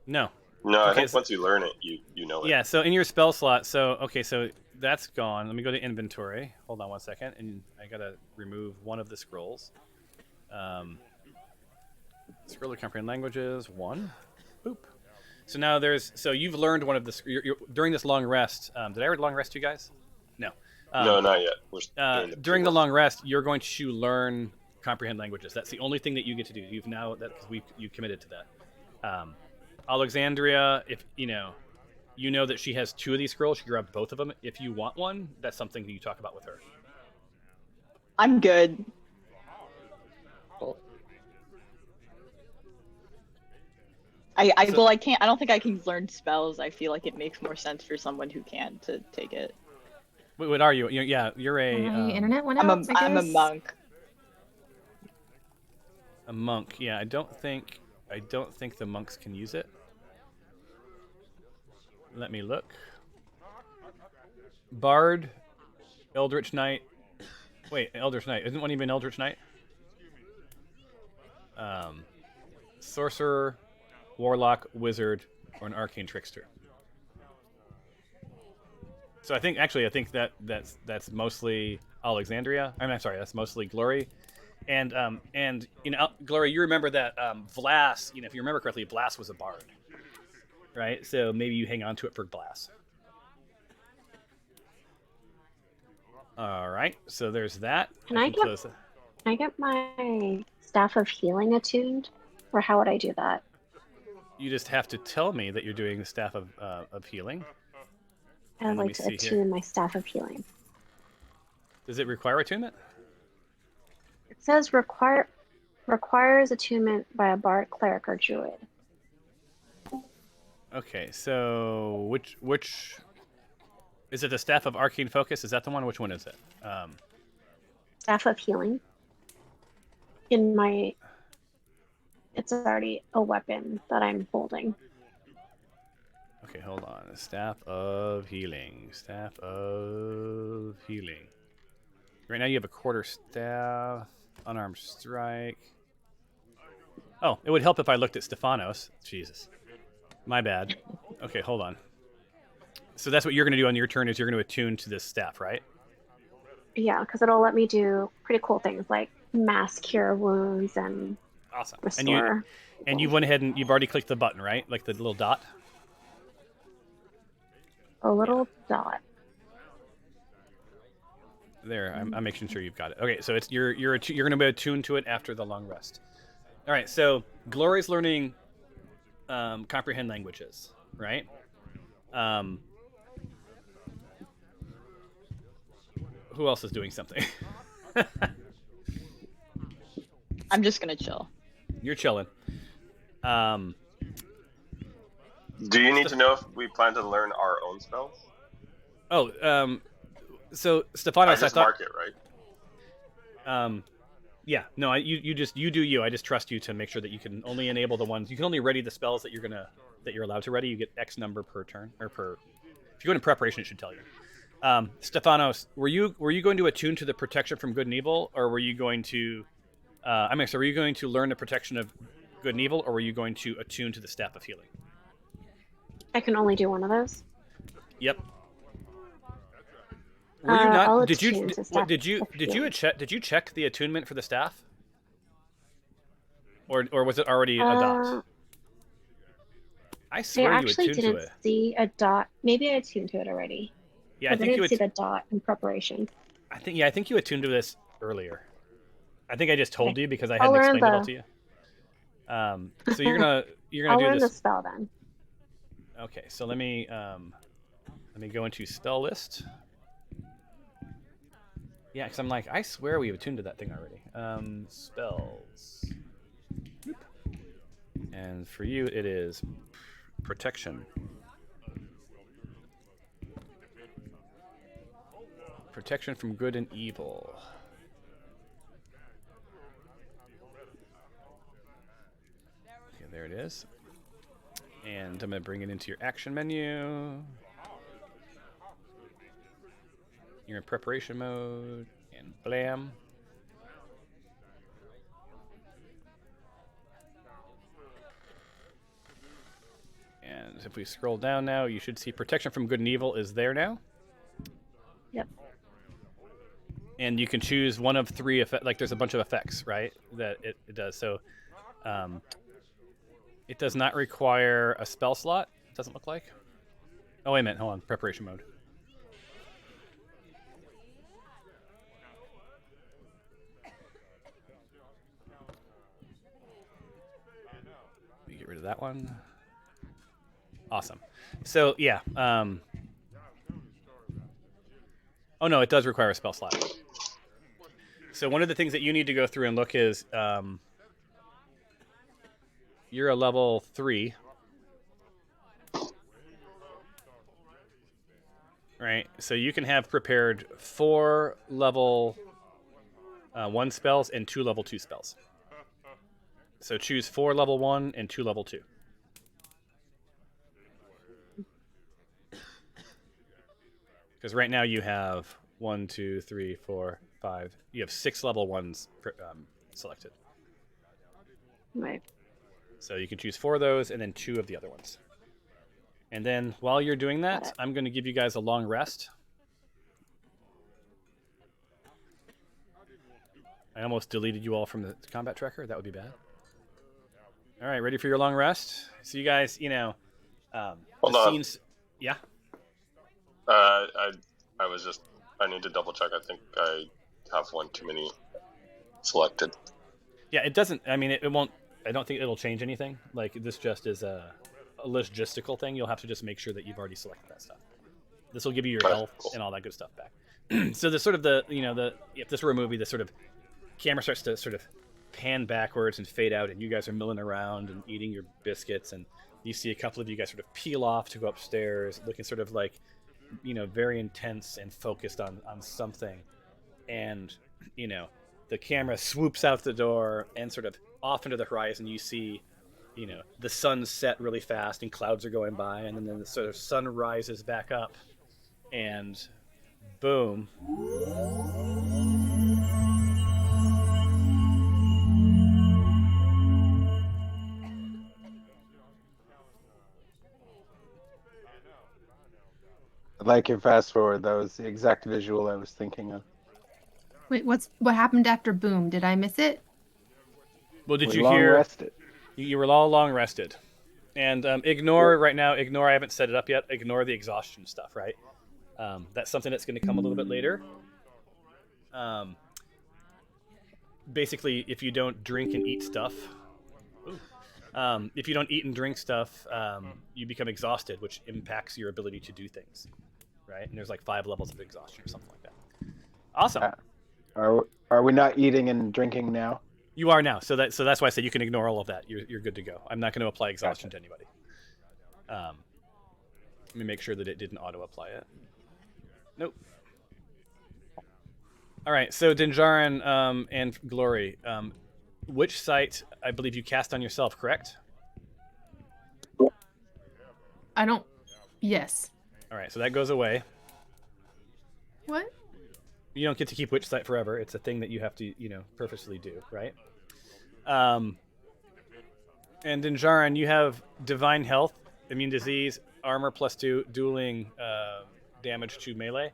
No. No, I think once you learn it, you know it. Yeah, so in your spell slot, so that's gone. Let me go to inventory. Hold on 1 second, and I gotta remove one of the scrolls. Scroll of comprehend languages 1. Boop. So now you've learned one of the during this long rest. Did I ever long rest you guys? No. No, not yet. We're during the long rest, you're going to learn comprehend languages. That's the only thing that you get to do. You've now you committed to that. Alexandria, if you know that she has 2 of these scrolls, you grab both of them. If you want one, that's something that you talk about with her. I'm good. I don't think I can learn spells. I feel like it makes more sense for someone who can to take it. Wait, what are you? You're a internet went I'm out, I'm a monk. A monk. Yeah, I don't think the monks can use it. Let me look. Bard, Eldritch Knight. Wait, Eldritch Knight. Isn't one even Eldritch Knight? Sorcerer, Warlock, Wizard, or an Arcane Trickster. So I think that's mostly Alexandria. I'm sorry, that's mostly Glory. And Glory, you remember that Vlas, if you remember correctly, Vlas was a bard. Right? So maybe you hang on to it for Vlas. All right. So there's that. Can I get my Staff of Healing attuned? Or how would I do that? You just have to tell me that you're doing the Staff of Healing. I would like to attune my Staff of Healing. Does it require attunement? It says requires attunement by a bard, cleric, or druid. Okay, so which is it? The Staff of Arcane Focus? Is that the one? Which one is it? Staff of Healing. It's already a weapon that I'm holding. Okay, hold on. Staff of Healing. Staff of Healing. Right now you have a quarter staff, unarmed strike. Oh, it would help if I looked at Stephanos. Jesus. My bad. Okay, hold on. So that's what you're going to do on your turn, is you're going to attune to this staff, right? Yeah, because it'll let me do pretty cool things like mass cure wounds and Awesome. restore. And you went ahead and you've already clicked the button, right? Like the little dot. A little dot. There, I'm making sure you've got it. Okay, so it's you're going to be attuned to it after the long rest. All right, so Glory's learning comprehend languages, right? Who else is doing something? I'm just gonna chill. You're chilling. Do you need to know if we plan to learn our own spells? Oh, so Stephanos, I just mark it, right? Yeah, no, you do you. I just trust you to make sure that you can only enable the ones. You can only ready the spells that you're allowed to ready. You get X number per turn or per. If you go into preparation, it should tell you. Stephanos, were you going to attune to the protection from good and evil, or were you going to? Were you going to learn the protection of good and evil, or were you going to attune to the staff of healing? I can only do one of those. Yep. Were you not? I'll Did you? attune to staff of healing. Did you check the attunement for the staff? Or was it already a dot? I I swear you actually attuned to didn't it. see a dot. Maybe I attuned to it already. Yeah, I But I think you didn't see the dot in preparation. I think you attuned to this earlier. I think I just told Okay. you because I I'll hadn't learn explained it all to you. So you're gonna I'll do learn this. the spell then. Okay, so let me go into spell list. Yeah, because I'm like, I swear we attuned to that thing already. Spells. And for you, it is protection. Protection from good and evil. Okay, there it is. And I'm going to bring it into your action menu. You're in preparation mode, and blam. And if we scroll down now, you should see protection from good and evil is there now. Yep. And you can choose one of three effects. Like there's a bunch of effects, right? That it does. So it does not require a spell slot. It doesn't look like. Oh, wait a minute. Hold on. Preparation mode. Let me get rid of that one. Awesome. So, yeah. Oh, no, it does require a spell slot. So one of the things that you need to go through and look is you're a level 3. Right? So you can have prepared 4 level 1 spells and 2 level 2 spells. So choose 4 level 1 and 2 level 2. Because right now you have 1, 2, 3, 4, 5. You have 6 level 1s selected. Right. So you can choose 4 of those and then 2 of the other ones. And then while you're doing that, I'm going to give you guys a long rest. I almost deleted you all from the combat tracker. That would be bad. All right, ready for your long rest? So you guys, Hold the on. scenes... Yeah? I need to double check. I think I have one too many selected. Yeah, it doesn't... I mean, it won't... I don't think it'll change anything. Like, this just is a logistical thing. You'll have to just make sure that you've already selected that stuff. This will give you your health and all that good stuff back. So the sort of if this were a movie, the sort of camera starts to sort of pan backwards and fade out, and you guys are milling around and eating your biscuits, and you see a couple of you guys sort of peel off to go upstairs, looking sort of like, very intense and focused on something. And, the camera swoops out the door and sort of off into the horizon, you see, the sun set really fast and clouds are going by, and then the sort of sun rises back up, and boom. I'd like your fast forward. That was the exact visual I was thinking of. Wait, what happened after boom? Did I miss it? Well, did We you long hear? rested. You were all long rested, and ignore right now. Ignore. I haven't set it up yet. Ignore the exhaustion stuff. Right. That's something that's going to come a little bit later. Basically, if you don't drink and eat stuff, if you don't eat and drink stuff, you become exhausted, which impacts your ability to do things. Right. And there's like 5 levels of exhaustion or something like that. Awesome. Are we not eating and drinking now? You are now, so that's why I said you can ignore all of that. You're good to go. I'm not going to apply exhaustion to anybody. Let me make sure that it didn't auto apply it. Nope. All right, so Dinjarin and Glory, which site I believe you cast on yourself, correct? I don't. Yes. All right, so that goes away. What? You don't get to keep witch sight forever. It's a thing that you have to, purposely do, right? And Dinjarin, you have divine health, immune disease, armor +2, dueling damage to melee.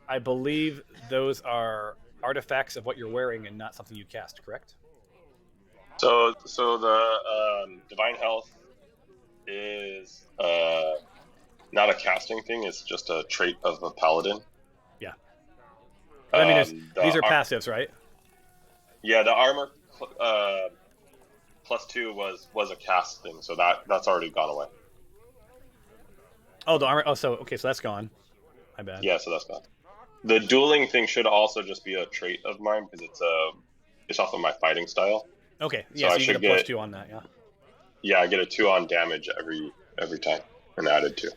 I believe those are artifacts of what you're wearing and not something you cast, correct? So the divine health is not a casting thing. It's just a trait of a paladin. Yeah. I mean, these are passives, right? Yeah, the armor +2 was a cast thing, so that's already gone away. Oh, the armor. Oh, so that's gone. My bad. Yeah, so that's gone. The dueling thing should also just be a trait of mine because it's off of my fighting style. Okay. Yeah, so you get a +2 on that. Yeah. Yeah, I get a 2 on damage every time, and added 2.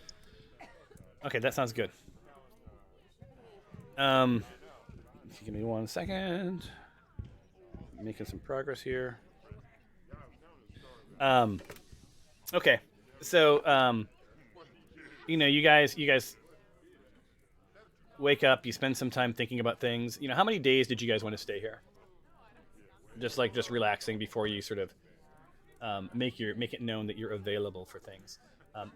Okay, that sounds good. If you give me 1 second, making some progress here. Okay, so you guys wake up, you spend some time thinking about things. How many days did you guys want to stay here? Just relaxing before you sort of make it known that you're available for things.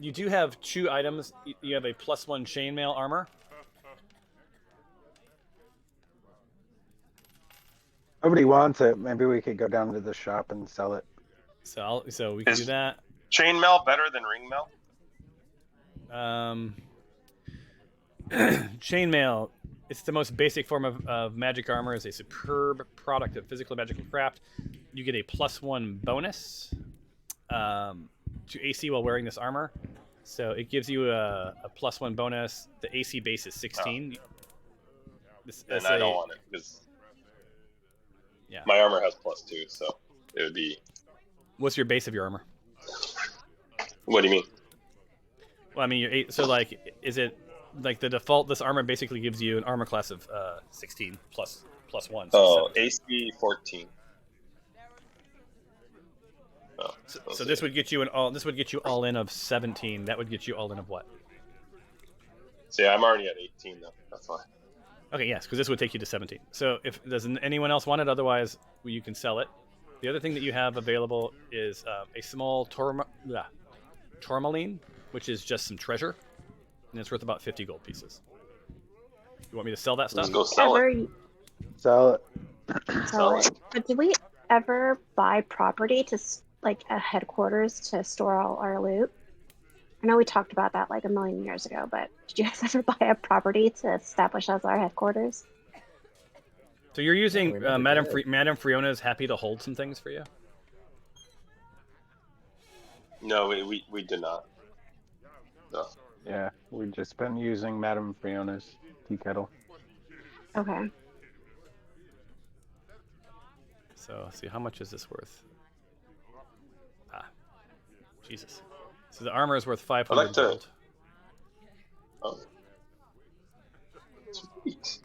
You do have 2 items. You have a +1 chainmail armor. Nobody wants it. Maybe we could go down to the shop and sell it. So we can do that. Chainmail better than ringmail? Chainmail. It's the most basic form of magic armor. Is a superb product of physical magic and craft. You get a +1 bonus to AC while wearing this armor. So it gives you a +1 bonus. The AC base is 16. Then I don't want it because my armor has +2, so it would be. What's your base of your armor? What do you mean? Well, I mean, is it like the default? This armor basically gives you an armor class of 16 +1. So AC 14. So this would get you all in of 17. That would get you all in of what? See, I'm already at 18 though. That's fine. Okay, yes, because this would take you to 17. So if doesn't anyone else want it, otherwise you can sell it. The other thing that you have available is a small tourmaline, which is just some treasure, and it's worth about 50 gold pieces. You want me to sell that stuff? Let's go sell it. Sell it. Sell it. But did we ever buy property to like a headquarters to store all our loot? I know we talked about that like a million years ago, but did you guys ever buy a property to establish as our headquarters? So you're using Madame Friona is happy to hold some things for you? No, we did not. No. Yeah, we've just been using Madame Friona's tea kettle. Okay. So let's see, how much is this worth? Jesus. So the armor is worth 500 gold. Oh. Sweet.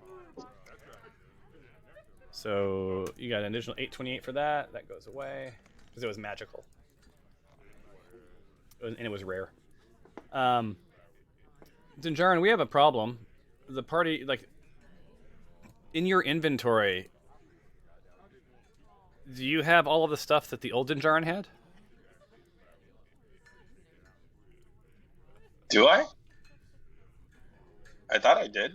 So you got an additional 828 for that. That goes away because it was magical, and it was rare. Dinjarin, we have a problem. The party, in your inventory, do you have all of the stuff that the old Dinjarin had? Do I? I thought I did.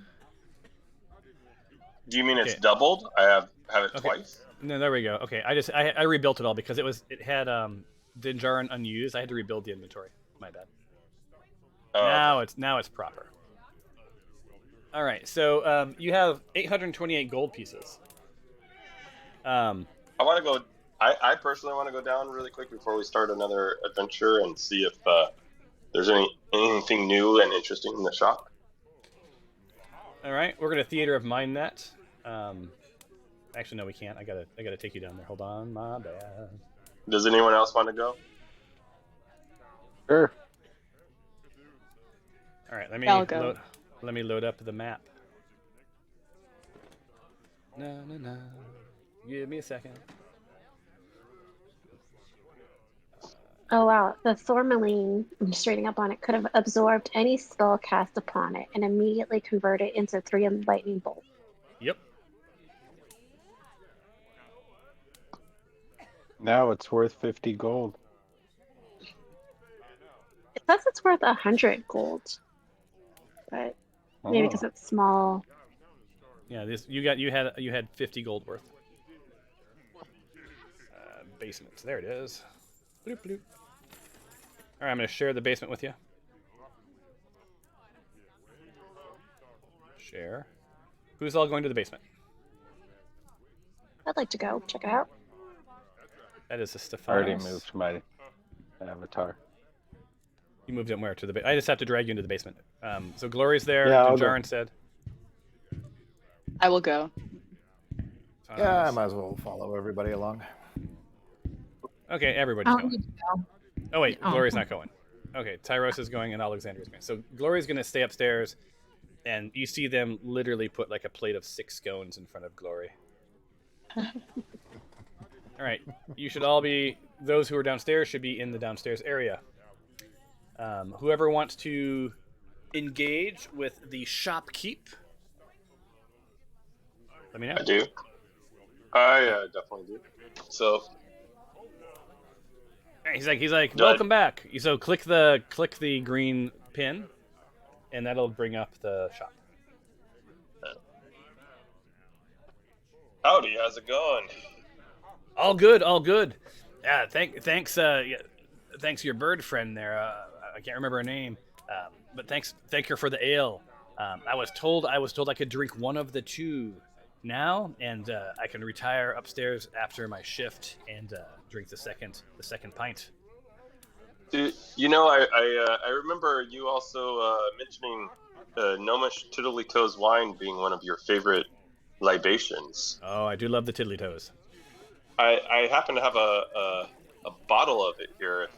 Do you mean it's Okay. doubled? I have it Okay. twice. No, there we go. Okay, I rebuilt it all because it had Dinjarin unused. I had to rebuild the inventory. My bad. Oh, okay. Now it's proper. All right, so you have 828 gold pieces. I want to go. I personally want to go down really quick before we start another adventure and see if there's anything new and interesting in the shop. All right, we're gonna Theater of Mind that. Actually, no, we can't. I gotta take you down there. Hold on, my bad. Does anyone else want to go? Sure. All right, I'll go. let me load up the map. No. Give me a second. Oh wow, the Thormaline, I'm just reading up on it, could have absorbed any spell cast upon it and immediately convert it into 3 lightning bolts. Yep. Now it's worth 50 gold. It says it's worth 100 gold, but maybe because it's small. Yeah, you had 50 gold worth. Basement. There it is. Bloop, bloop. All right, I'm gonna share the basement with you. Share. Who's all going to the basement? I'd like to go check it out. That is a I Defiance. already moved my avatar. You moved him where? To the I just have to drag you into the basement. So Glory's there. Yeah, I'll Dinjarin said. I will go. Yeah, I might as well follow everybody along. Okay, everybody's I'll going. need to go. Oh wait, Oh. Glory's not going. Okay, Tyros is going and Alexander's going. So Glory's gonna stay upstairs, and you see them literally put like a plate of 6 scones in front of Glory. All right, you should all be. Those who are downstairs should be in the downstairs area. Whoever wants to engage with the shopkeep, let me know. I do. I definitely do. So He's like, welcome back. So click the green pin, and that'll bring up the shop. howdy, how's it going? All good, all good. Yeah, thanks your bird friend there. I can't remember her name, but thank her for the ale. I was told I could drink one of the 2 now, and I can retire upstairs after my shift and drink the second pint. You know, I remember you also mentioning Gnomish Tiddly Toes wine being one of your favorite libations. Oh, I do love the tiddly toes. I happen to have a bottle of it here.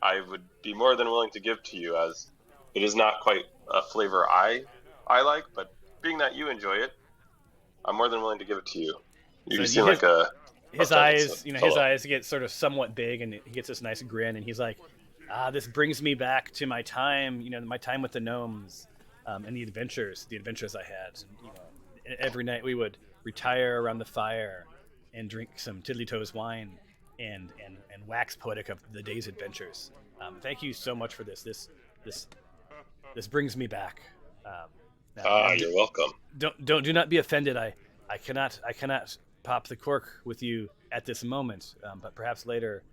I would be more than willing to give to you, as it is not quite a flavor I like, but being that you enjoy it, I'm more than willing to give it to you. You seem like his eyes, his eyes get sort of somewhat big, and he gets this nice grin, and he's like, this brings me back to my time, my time with the gnomes, and the adventures I had. And, every night we would retire around the fire and drink some Tiddly Toes wine and wax poetic of the day's adventures. Thank you so much for this. This brings me back. You're welcome. Do not be offended. I cannot pop the cork with you at this moment, but perhaps later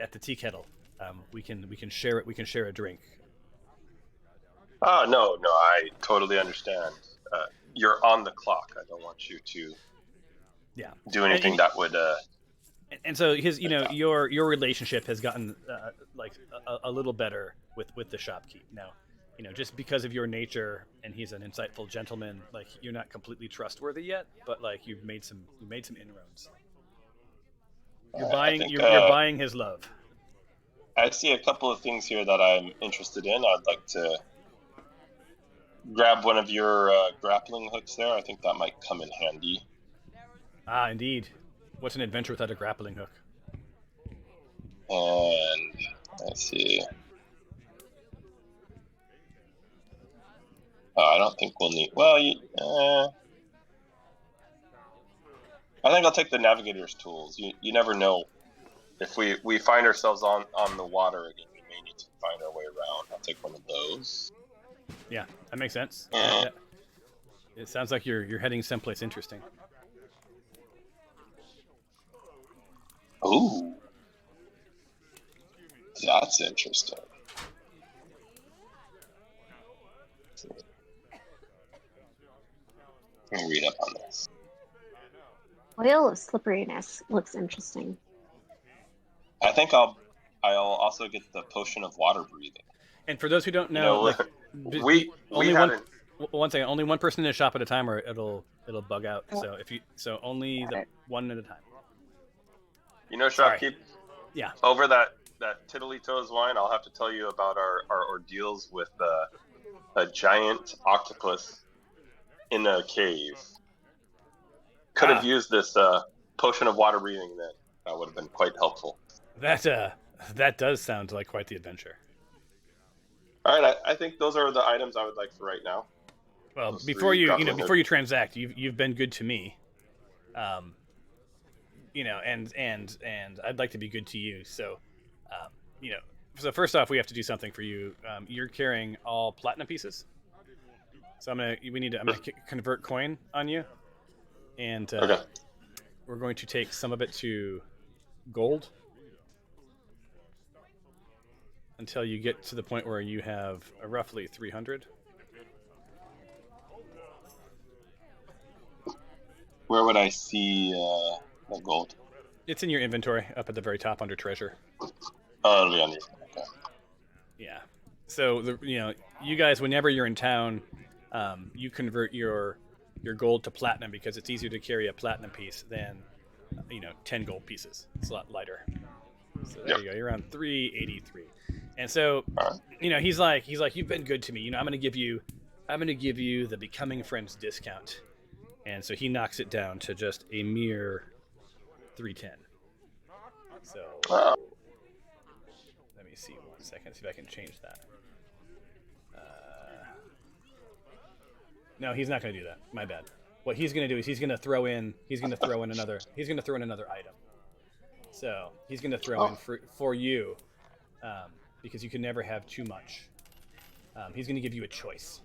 at the tea kettle, we can share it. We can share a drink. No, I totally understand. You're on the clock. I don't want you to do anything that would. And so his, your relationship has gotten a little better with the shopkeep now. Just because of your nature, and he's an insightful gentleman. Like, you're not completely trustworthy yet, but like you've made some inroads. You're buying his love. I see a couple of things here that I'm interested in. I'd like to grab one of your grappling hooks there. I think that might come in handy. Indeed. What's an adventure without a grappling hook? And let's see. I don't think we'll need. Well, I think I'll take the navigator's tools. You never know. If we find ourselves on the water again, we may need to find our way around. I'll take one of those. Yeah, that makes sense. It sounds like you're heading someplace interesting. Ooh, that's interesting. Let me read up on this. Oil of slipperiness looks interesting. I think I'll also get the potion of water breathing. And for those who don't know, we hadn't. One second, only one person in a shop at a time, or it'll bug out. Oh. So only one at a time. Shopkeep. Yeah. Over that Tiddly Toes wine, I'll have to tell you about our ordeals with a giant octopus in a cave. Could have used this potion of water breathing then. That would have been quite helpful. That does sound like quite the adventure. All right, I think those are the items I would like for right now. Well, Those before three you transact, you've been good to me. And I'd like to be good to you. So, so first off, we have to do something for you. You're carrying all platinum pieces. So I'm gonna convert coin on you, and Okay. we're going to take some of it to gold until you get to the point where you have roughly 300. Where would I see the gold? It's in your inventory, up at the very top under treasure. Oh, it'll be on you. Okay. Yeah. So you guys, whenever you're in town, you convert your gold to platinum because it's easier to carry a platinum piece than 10 gold pieces. It's a lot lighter. So there you go. You're around 383. And so he's like you've been good to me. I'm gonna give you the Becoming Friends discount. And so he knocks it down to just a mere 310. So let me see 1 second, see if I can change that. No, he's not going to do that. My bad. What he's going to do is he's going to throw in another item. So he's going to throw in for you, because you can never have too much. He's going to give you a choice.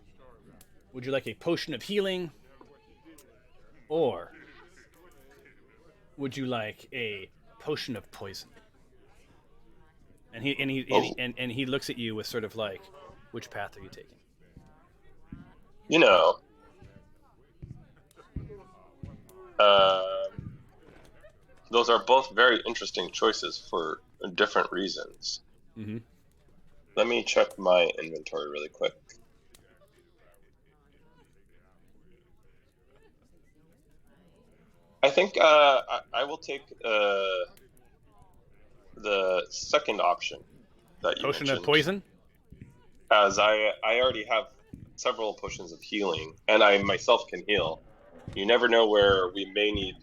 Would you like a potion of healing? Or would you like a potion of poison? And he looks at you with sort of like, which path are you taking? Those are both very interesting choices for different reasons. Mm-hmm. Let me check my inventory really quick. I think I will take the second option that you Potion mentioned, of poison? as I already have several potions of healing, and I myself can heal. You never know where we may need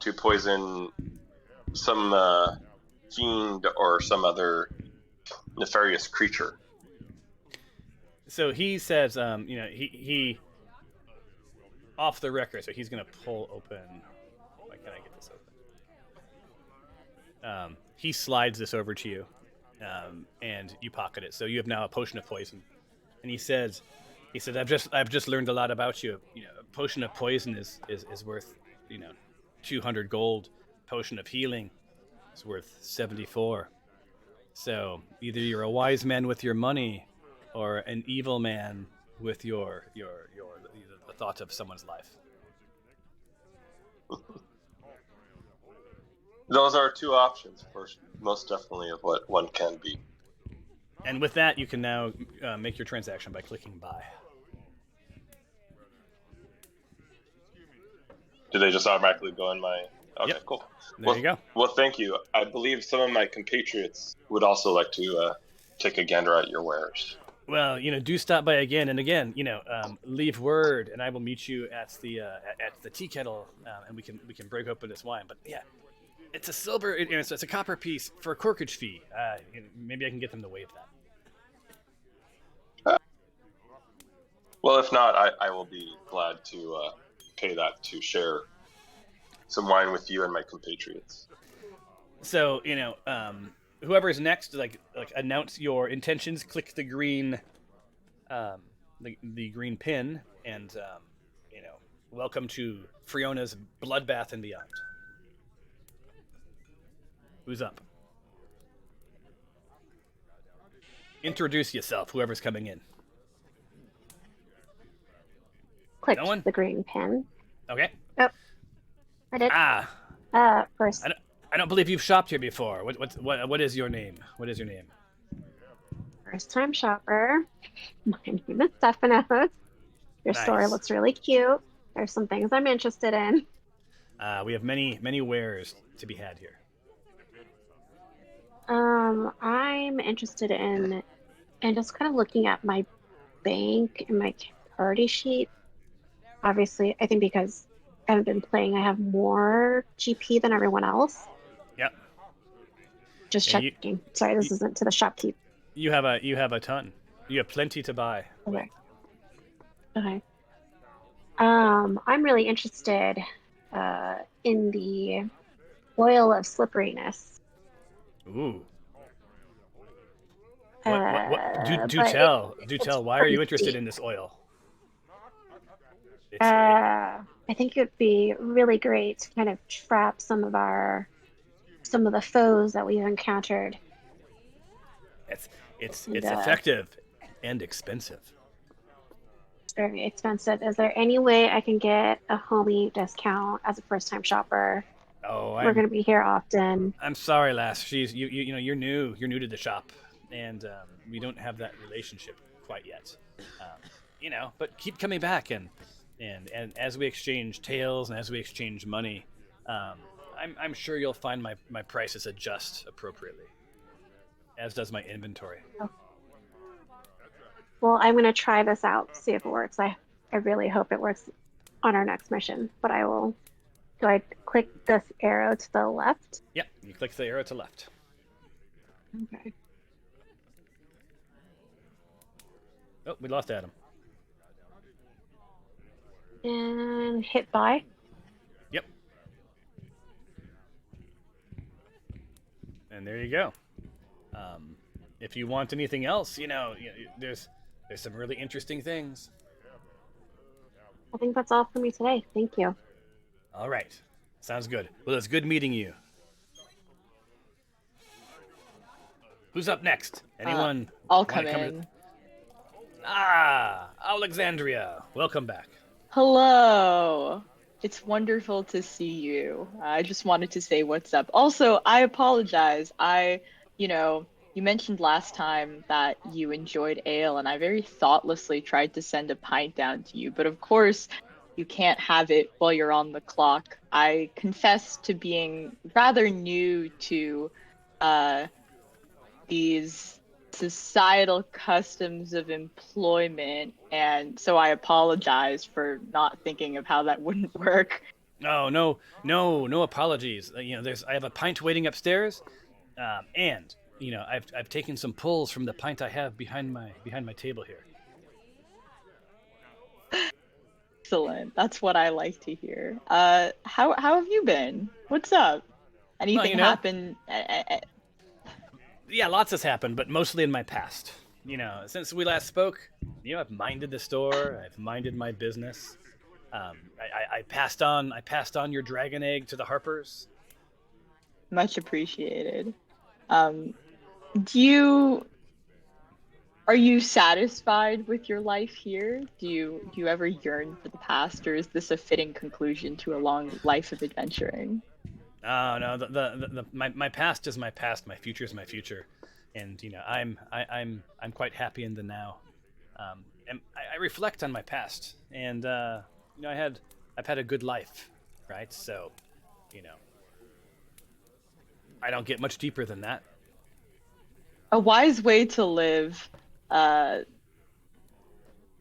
to poison some fiend or some other nefarious creature. So he says, he off the record, so he's going to pull open. Why can't I get this open? He slides this over to you, and you pocket it. So you have now a potion of poison. And he says, I've just learned a lot about you. A potion of poison is worth 200 gold. Potion of healing is worth 74. So either you're a wise man with your money, or an evil man with the thought of someone's life. Those are two options, most definitely, of what one can be. And with that, you can now make your transaction by clicking buy. Do they just automatically go in my... Okay, Yep. cool. There you go. Well, thank you. I believe some of my compatriots would also like to take a gander at your wares. Well, do stop by again and again. Leave word, and I will meet you at the tea kettle, and we can break open this wine. But yeah, it's a silver, it's a copper piece for a corkage fee. Maybe I can get them to waive that. Well, if not, I will be glad to pay that to share some wine with you and my compatriots. So whoever is next, like announce your intentions. Click the green, the green pin, and welcome to Fiona's Bloodbath and Beyond. Who's up? Introduce yourself, whoever's coming in. Clicked No one? the green pen. Okay. Oh, I did. First. I don't believe you've shopped here before. What is your name? What is your name? First time shopper. My name is Stephanos. Your store Nice. looks really cute. There's some things I'm interested in. We have many wares to be had here. I'm interested in and just kind of looking at my bank and my priority sheet. Obviously, I think because I haven't been playing, I have more GP than everyone else. Yep. Just checking. Sorry, this isn't to the shopkeep. You have a ton. You have plenty to buy. Okay. Okay. I'm really interested in the oil of slipperiness. Ooh. Do tell. Why are you interested in this oil? I think it would be really great to kind of trap some of the foes that we've encountered. It's effective and expensive. It's very expensive. Is there any way I can get a homie discount as a first-time shopper? Oh, we're going to be here often. I'm sorry, lass. You're new to the shop, and we don't have that relationship quite yet. But keep coming back, and as we exchange tales and as we exchange money, I'm sure you'll find my prices adjust appropriately, as does my inventory. Oh. Well, I'm going to try this out, see if it works. I really hope it works on our next mission, but I will. Do I click this arrow to the left? Yep, you click the arrow to left. Okay. Oh, we lost Adam. And hit buy. Yep. And there you go. If you want anything else, there's some really interesting things. I think that's all for me today. Thank you. All right. Sounds good. Well, it's good meeting you. Who's up next? Anyone? I'll come in. Alexandria. Welcome back. Hello. It's wonderful to see you. I just wanted to say what's up. Also, I apologize. You mentioned last time that you enjoyed ale, and I very thoughtlessly tried to send a pint down to you. But of course, you can't have it while you're on the clock. I confess to being rather new to these societal customs of employment, and so I apologize for not thinking of how that wouldn't work. No apologies. I have a pint waiting upstairs, and I've taken some pulls from the pint I have behind my table here. Excellent. That's what I like to hear. How have you been? What's up? Anything happen? Yeah, lots has happened, but mostly in my past. Since we last spoke, I've minded the store. I've minded my business. I passed on your dragon egg to the Harpers. Much appreciated. Are you satisfied with your life here? Do you ever yearn for the past, or is this a fitting conclusion to a long life of adventuring? Oh no, my past is my past, my future is my future, and I'm quite happy in the now. And I reflect on my past, and I've had a good life, right? So, I don't get much deeper than that. A wise way to live.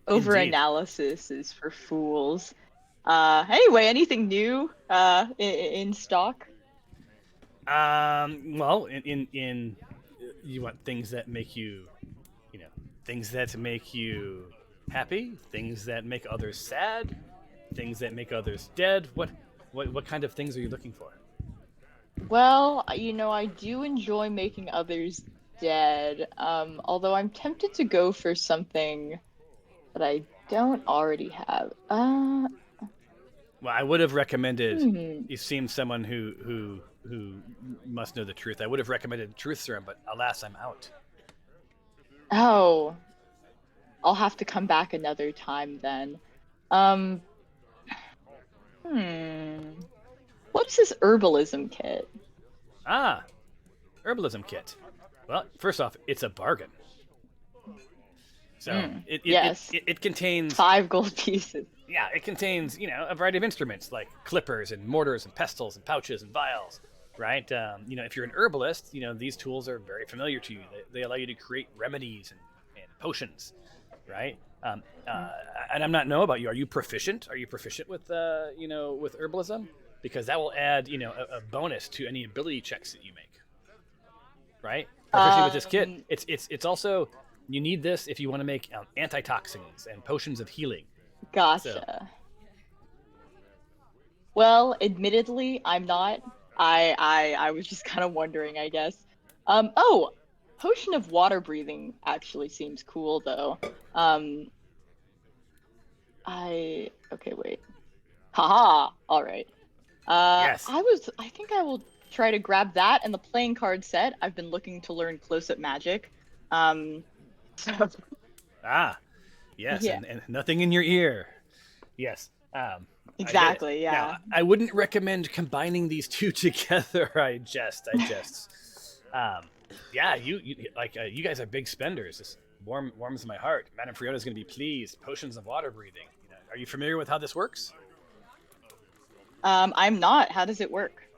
Over-analysis is for fools. Anyway, anything new in stock? Well, in you want things that make you, things that make you happy, things that make others sad, things that make others dead. What kind of things are you looking for? Well, I do enjoy making others dead. Although I'm tempted to go for something that I don't already have. Well, I would have recommended. Hmm. You seem someone who must know the truth. I would have recommended truth serum, but alas, I'm out. Oh, I'll have to come back another time then. Um, What's this herbalism kit? Ah, herbalism kit. Well, first off, it's a bargain. So Yes. it contains 5 gold pieces. Yeah, it contains, a variety of instruments like clippers and mortars and pestles and pouches and vials, right? If you're an herbalist, these tools are very familiar to you. They allow you to create remedies and potions, right? And I'm not know about you. Are you proficient? Are you proficient with, with herbalism? Because that will add, a bonus to any ability checks that you make, right? Proficiency with this kit. It's also, you need this if you want to make antitoxins and potions of healing. Gotcha. So. Well, admittedly, I'm not. I was just kind of wondering, I guess. Oh, potion of water breathing actually seems cool though. Okay, wait. Haha. All right. Yes. I think I will try to grab that and the playing card set. I've been looking to learn close-up magic. Ah, yes, Yeah. and nothing in your ear. Yes. Exactly. Yeah. Now, I wouldn't recommend combining these two together. I jest. Yeah, you guys are big spenders. This warms my heart. Madame Friona's going to be pleased. Potions of water breathing. Are you familiar with how this works? I'm not. How does it work?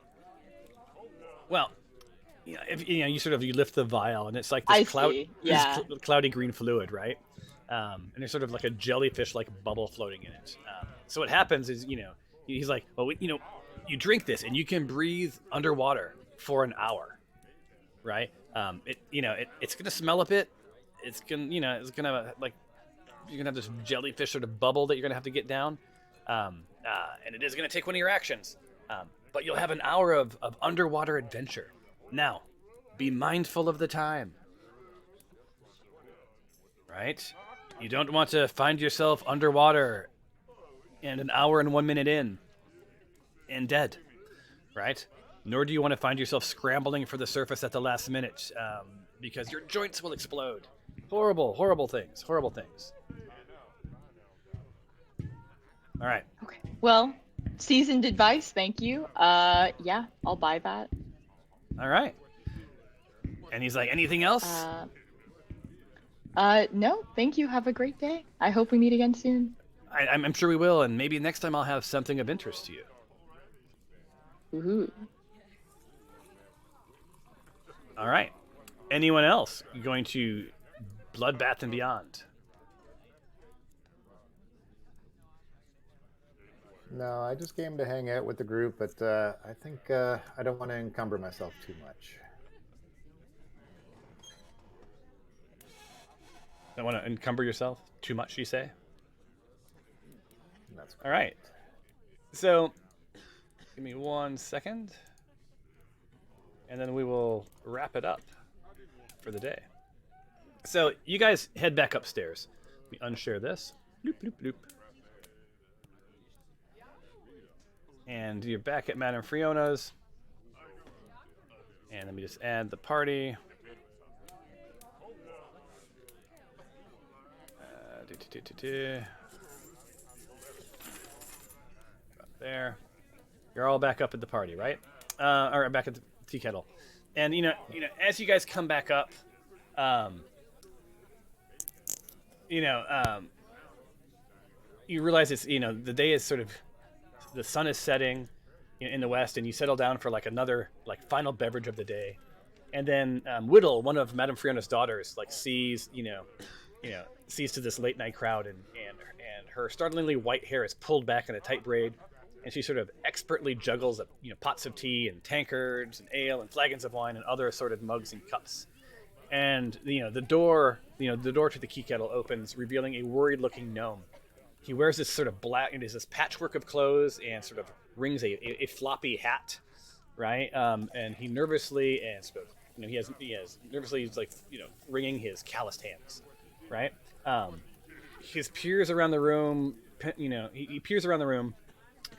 Well, if you lift the vial and it's like this cloudy green fluid, right? And there's sort of like a jellyfish-like bubble floating in it. So what happens is, he's like, well, you drink this and you can breathe underwater for an hour, right? It's gonna smell a bit. It's gonna like you're gonna have this jellyfish sort of bubble that you're gonna have to get down, and it is gonna take one of your actions. But you'll have an hour of underwater adventure. Now, be mindful of the time, right? You don't want to find yourself underwater and an hour and 1 minute in and dead, right? Nor do you want to find yourself scrambling for the surface at the last minute because your joints will explode. Horrible things. All right. Okay. Well, seasoned advice. Thank you. Yeah, I'll buy that. All right. And he's like, anything else? No, thank you. Have a great day. I hope we meet again soon. I'm sure we will, and maybe next time I'll have something of interest to you. Woohoo. All right. Anyone else going to Bloodbath and Beyond? No, I just came to hang out with the group, but I think I don't want to encumber myself too much. Don't want to encumber yourself too much, you say? That's all right. So, give me 1 second, and then we will wrap it up for the day. So, you guys head back upstairs. Let me unshare this. Bloop, bloop, bloop. And you're back at Madame Friona's. And let me just add the party. There. You're all back up at the party, right? Or back at the tea kettle. And as you guys come back up, you realize it's the day is sort of, the sun is setting in the west, and you settle down for like another final beverage of the day, and then Whittle, one of Madame Friona's daughters, sees sees to this late night crowd, and her startlingly white hair is pulled back in a tight braid, and she sort of expertly juggles pots of tea and tankards and ale and flagons of wine and other assorted mugs and cups. And the door to the tea kettle opens, revealing a worried-looking gnome. He wears this sort of black, this patchwork of clothes, and sort of rings a floppy hat, right? And he nervously he has nervously, he's wringing his calloused hands, right? his peers around the room, he peers around the room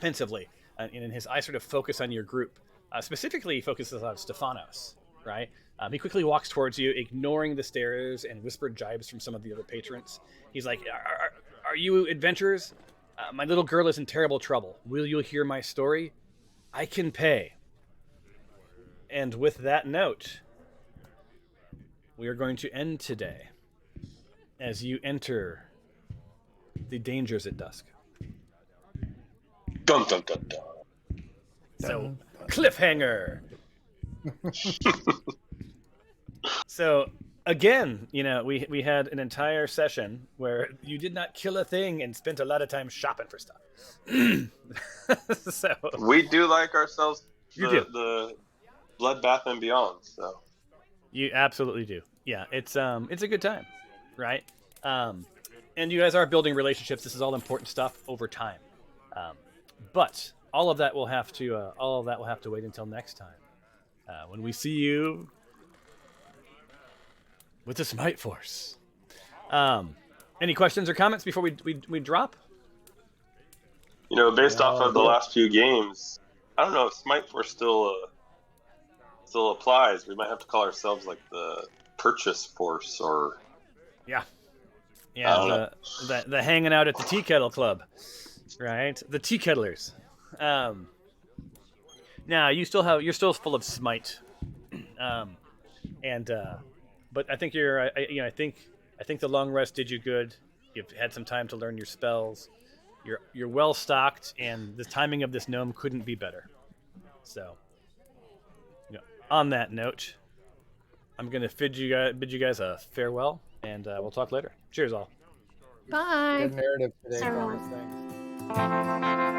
pensively, and his eyes sort of focus on your group. Specifically, he focuses on Stefanos, right? He quickly walks towards you, ignoring the stares and whispered jibes from some of the other patrons. He's like, are you adventurers? My little girl is in terrible trouble. Will you hear my story? I can pay. And with that note, we are going to end today as you enter the dangers at dusk. Dun dun dun dun. So, cliffhanger. So, again, we had an entire session where you did not kill a thing and spent a lot of time shopping for stuff. So we do like ourselves the Bloodbath and Beyond. So you absolutely do. Yeah, it's a good time, right? And you guys are building relationships. This is all important stuff over time. But all of that will have to wait until next time, when we see you with the Smite Force. Any questions or comments before we drop? Based off of the last few games, I don't know if Smite Force still applies. We might have to call ourselves like the Purchase Force, or yeah, the hanging out at the Tea Kettle Club, right? The Tea Kettlers. Now you're still full of Smite, but I think I think the long rest did you good. You've had some time to learn your spells. You're well stocked, and the timing of this gnome couldn't be better. So, on that note, I'm gonna bid you guys a farewell, and we'll talk later. Cheers, all. Bye. Good narrative today, Everyone. fellas. Thanks.